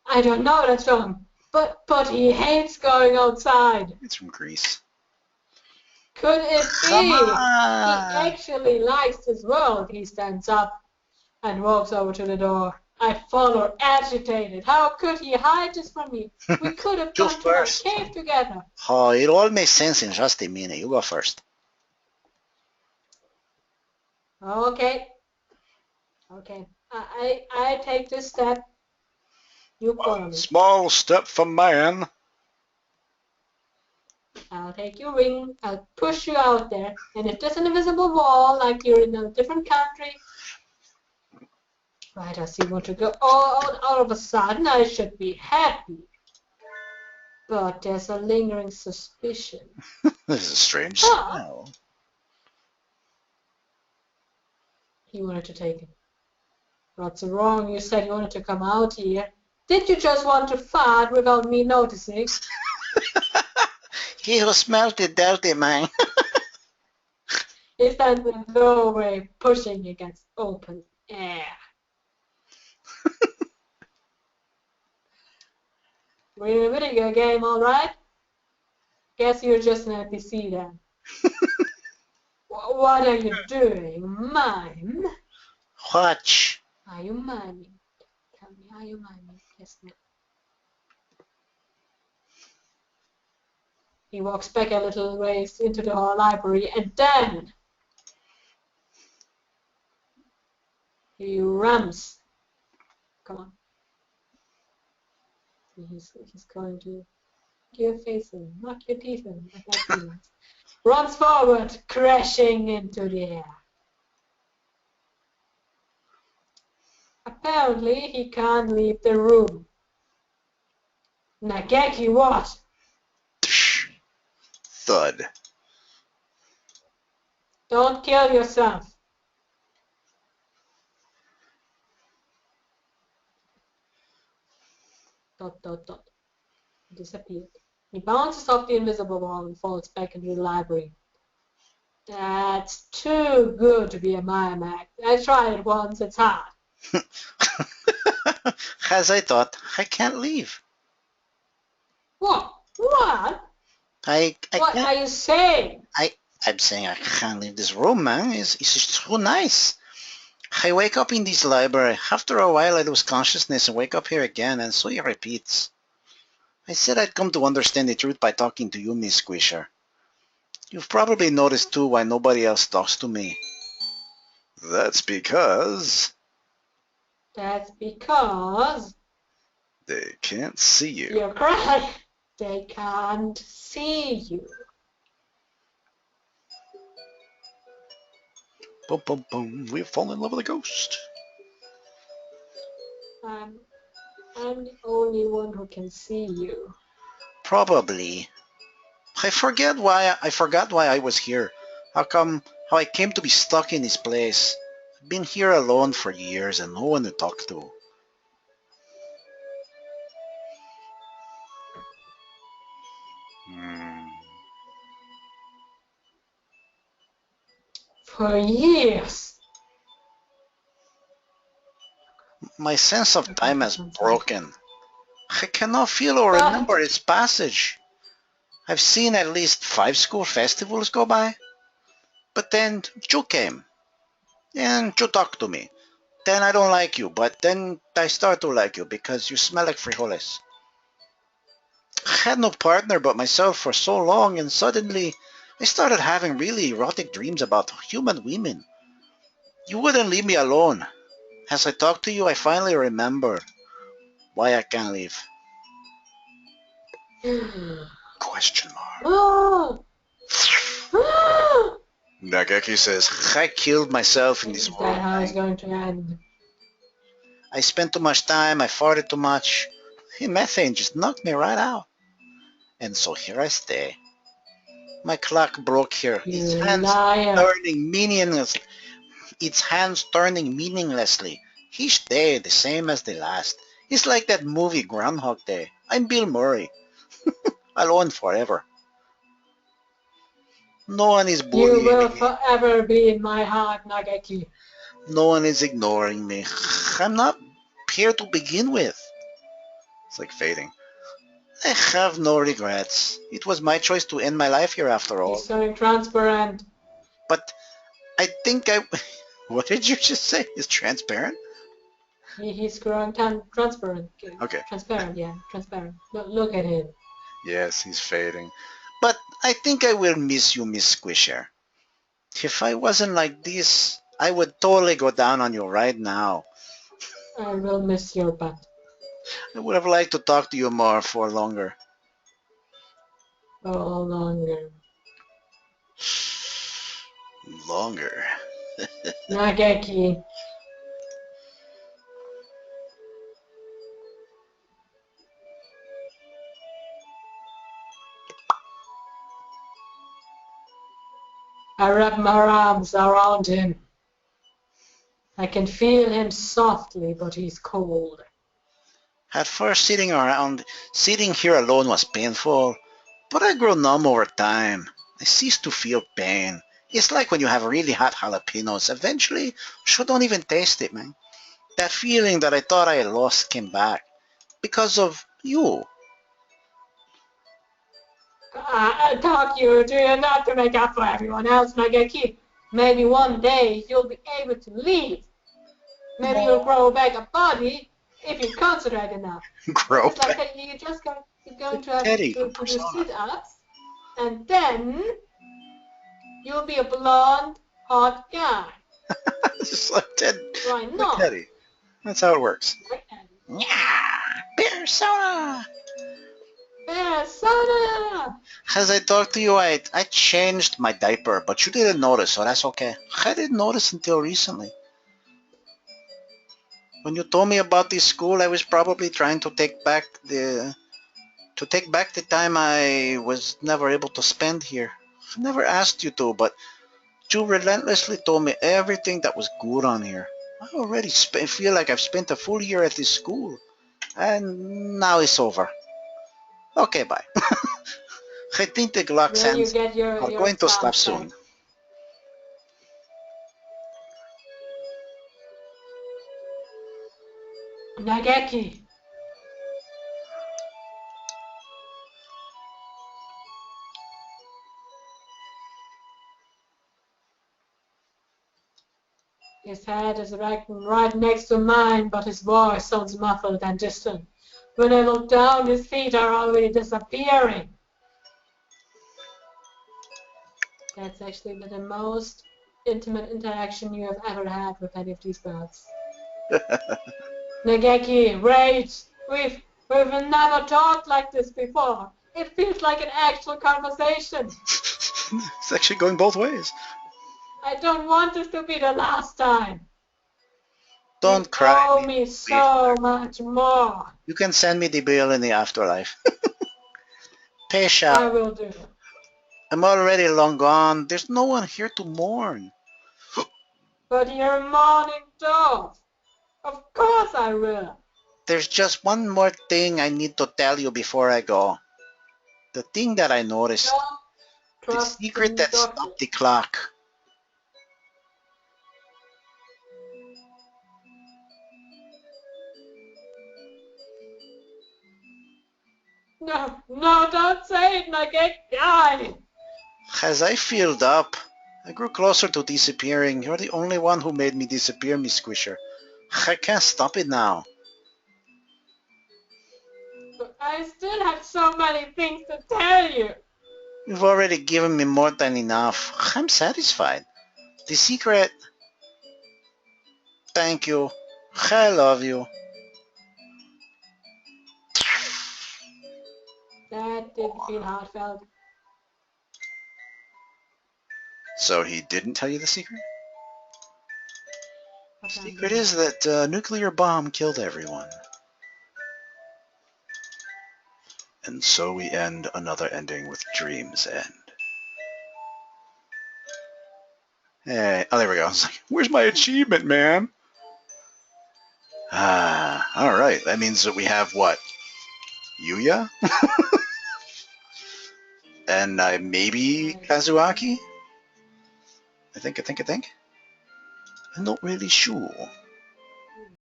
[SPEAKER 2] I don't know that's wrong. But he hates going outside.
[SPEAKER 3] It's from Greece.
[SPEAKER 2] Could it
[SPEAKER 3] Come
[SPEAKER 2] be? He
[SPEAKER 3] on!
[SPEAKER 2] actually likes this world. He stands up and walks over to the door. I follow, agitated. How could he hide this from me? We could have
[SPEAKER 3] You
[SPEAKER 2] gone to my
[SPEAKER 3] first.
[SPEAKER 2] cave together.
[SPEAKER 3] Oh, it all makes sense in just a minute. You go first.
[SPEAKER 2] Okay. Okay. I take this step. You follow me.
[SPEAKER 3] Small step for man.
[SPEAKER 2] I'll take your ring. I'll push you out there. And if there's an invisible wall, like you're in a different country, why does he want to go all of a sudden? I should be happy. But there's a lingering suspicion.
[SPEAKER 3] This is a strange
[SPEAKER 2] Huh?
[SPEAKER 3] smell.
[SPEAKER 2] He wanted to take it. What's wrong? You said you wanted to come out here. Did you just want to fart without me noticing?
[SPEAKER 3] He who smelt it dirty, man.
[SPEAKER 2] He stands in the doorway, pushing against open air. We're in a video game, all right? Guess you're just an NPC then. What are you doing? Mime?
[SPEAKER 3] Watch.
[SPEAKER 2] Are you miming? Tell me, are you miming? Yes, no. He walks back a little ways into the library and then he runs. Come on. He's going to your face in, knock your teeth in, like that. Runs forward, crashing into the air. Apparently, he can't leave the room. Nageki, what?
[SPEAKER 3] Thud.
[SPEAKER 2] Don't kill yourself. Dot, dot, dot. He disappeared. He bounces off the invisible wall and falls back into the library. That's too good to be a mime act. I tried it once, it's hard.
[SPEAKER 3] As I thought, I can't leave.
[SPEAKER 2] What? What?
[SPEAKER 3] I
[SPEAKER 2] What
[SPEAKER 3] can't.
[SPEAKER 2] are you saying?
[SPEAKER 3] I'm saying I can't leave this room, man. It's just too nice. I wake up in this library. After a while, I lose consciousness and wake up here again, and so it repeats. I said I'd come to understand the truth by talking to you, Miss Squisher. You've probably noticed too why nobody else talks to me. That's because
[SPEAKER 2] That's because
[SPEAKER 3] they can't see you.
[SPEAKER 2] you're crying. They can't see you.
[SPEAKER 3] Boom, boom, boom. We've fallen in love with a ghost.
[SPEAKER 2] I'm the only one who can see you.
[SPEAKER 3] Probably. I forgot why I was here. How I came to be stuck in this place. I've been here alone for years and no one to talk to. Hmm.
[SPEAKER 2] For years.
[SPEAKER 3] My sense of time has broken. I cannot feel or remember its passage. I've seen at least 5 school festivals go by. But then you came, and you talked to me. Then I don't like you, but then I start to like you because you smell like frijoles. I had no partner but myself for so long, and suddenly I started having really erotic dreams about human women. You wouldn't leave me alone. As I talk to you, I finally remember why I can't leave. Question mark.
[SPEAKER 2] Oh!
[SPEAKER 3] Nageki says, I killed myself in this
[SPEAKER 2] Is
[SPEAKER 3] world.
[SPEAKER 2] that how it's going to end?
[SPEAKER 3] I spent too much time, I farted too much. Methane just knocked me right out. And so here I stay. My clock broke here.
[SPEAKER 2] You liar.
[SPEAKER 3] Its hands turning meaninglessly. Each day the same as the last. It's like that movie Groundhog Day. I'm Bill Murray. Alone forever. No one is
[SPEAKER 2] You
[SPEAKER 3] bullying
[SPEAKER 2] will
[SPEAKER 3] me.
[SPEAKER 2] forever be in my heart, Nageki.
[SPEAKER 3] No one is ignoring me. I'm not here to begin with. It's like fading. I have no regrets. It was my choice to end my life here after all.
[SPEAKER 2] He's going transparent.
[SPEAKER 3] But I think I... What did you just say? Is transparent?
[SPEAKER 2] He's growing transparent.
[SPEAKER 3] Okay.
[SPEAKER 2] Transparent, yeah. Transparent. Look at him.
[SPEAKER 3] Yes, he's fading. But I think I will miss you, Miss Squisher. If I wasn't like this, I would totally go down on you right now.
[SPEAKER 2] I will miss your butt.
[SPEAKER 3] I would have liked to talk to you more for longer.
[SPEAKER 2] Oh, longer.
[SPEAKER 3] Longer.
[SPEAKER 2] Nageki. I wrap my arms around him. I can feel him softly, but he's cold.
[SPEAKER 3] At first, sitting here alone was painful, but I grew numb over time. I ceased to feel pain. It's like when you have really hot jalapenos. Eventually, you don't even taste it, man. That feeling that I thought I had lost came back because of you.
[SPEAKER 2] I talk you to you not to make up for everyone else, Nageki. Maybe one day you'll be able to leave. Maybe you'll grow back a body if you concentrate enough.
[SPEAKER 3] Grow
[SPEAKER 2] It's like
[SPEAKER 3] back.
[SPEAKER 2] that you're going to have
[SPEAKER 3] Teddy
[SPEAKER 2] to
[SPEAKER 3] from
[SPEAKER 2] do
[SPEAKER 3] Persona.
[SPEAKER 2] sit-ups, and then you'll be a blonde, hot guy.
[SPEAKER 3] Just like Ted.
[SPEAKER 2] Why
[SPEAKER 3] Like
[SPEAKER 2] not?
[SPEAKER 3] Teddy. That's how it works.
[SPEAKER 2] Like Teddy.
[SPEAKER 3] Yeah, Persona.
[SPEAKER 2] Persona!
[SPEAKER 3] As I talked to you, I changed my diaper, but you didn't notice, so that's okay. I didn't notice until recently. When you told me about this school, I was probably trying to take back the time I was never able to spend here. I never asked you to, but you relentlessly told me everything that was good on here. I already feel like I've spent a full year at this school, and now it's over. Okay, bye. I think the clock
[SPEAKER 2] Will you
[SPEAKER 3] hands
[SPEAKER 2] get
[SPEAKER 3] are
[SPEAKER 2] your
[SPEAKER 3] going to stop
[SPEAKER 2] chance
[SPEAKER 3] soon.
[SPEAKER 2] back? Nageki! His head is right next to mine, but his voice sounds muffled and distant. When I look down, his feet are already disappearing. That's actually the most intimate interaction you have ever had with any of these birds. Nageki, rage! We've never talked like this before. It feels like an actual conversation.
[SPEAKER 3] It's actually going both ways.
[SPEAKER 2] I don't want this to be the last time.
[SPEAKER 3] Don't
[SPEAKER 2] You
[SPEAKER 3] cry.
[SPEAKER 2] owe me so much more.
[SPEAKER 3] You can send me the bill in the afterlife.
[SPEAKER 2] I
[SPEAKER 3] Pesha,
[SPEAKER 2] will do.
[SPEAKER 3] I'm already long gone. There's no one here to mourn.
[SPEAKER 2] But you're mourning too. Of course I will.
[SPEAKER 3] There's just one more thing I need to tell you before I go. The thing that I noticed.
[SPEAKER 2] Don't
[SPEAKER 3] The
[SPEAKER 2] trust
[SPEAKER 3] secret
[SPEAKER 2] the
[SPEAKER 3] that
[SPEAKER 2] doctor.
[SPEAKER 3] stopped the clock.
[SPEAKER 2] No, no, don't say it, Nugget. Die.
[SPEAKER 3] As I filled up, I grew closer to disappearing. You're the only one who made me disappear, Miss Squisher. I can't stop it now.
[SPEAKER 2] But I still have so many things to tell you.
[SPEAKER 3] You've already given me more than enough. I'm satisfied. The secret... Thank you. I love you.
[SPEAKER 2] That didn't feel heartfelt.
[SPEAKER 1] So he didn't tell you the secret?
[SPEAKER 2] What
[SPEAKER 1] The
[SPEAKER 2] time
[SPEAKER 1] secret
[SPEAKER 2] is
[SPEAKER 1] is that a nuclear bomb killed everyone. And so we end another ending with Dream's End. Hey, oh, there we go. I was like, where's my achievement, man? Ah, all right. That means that we have what? Yuya? And maybe Kazuaki? I think. I'm not really sure.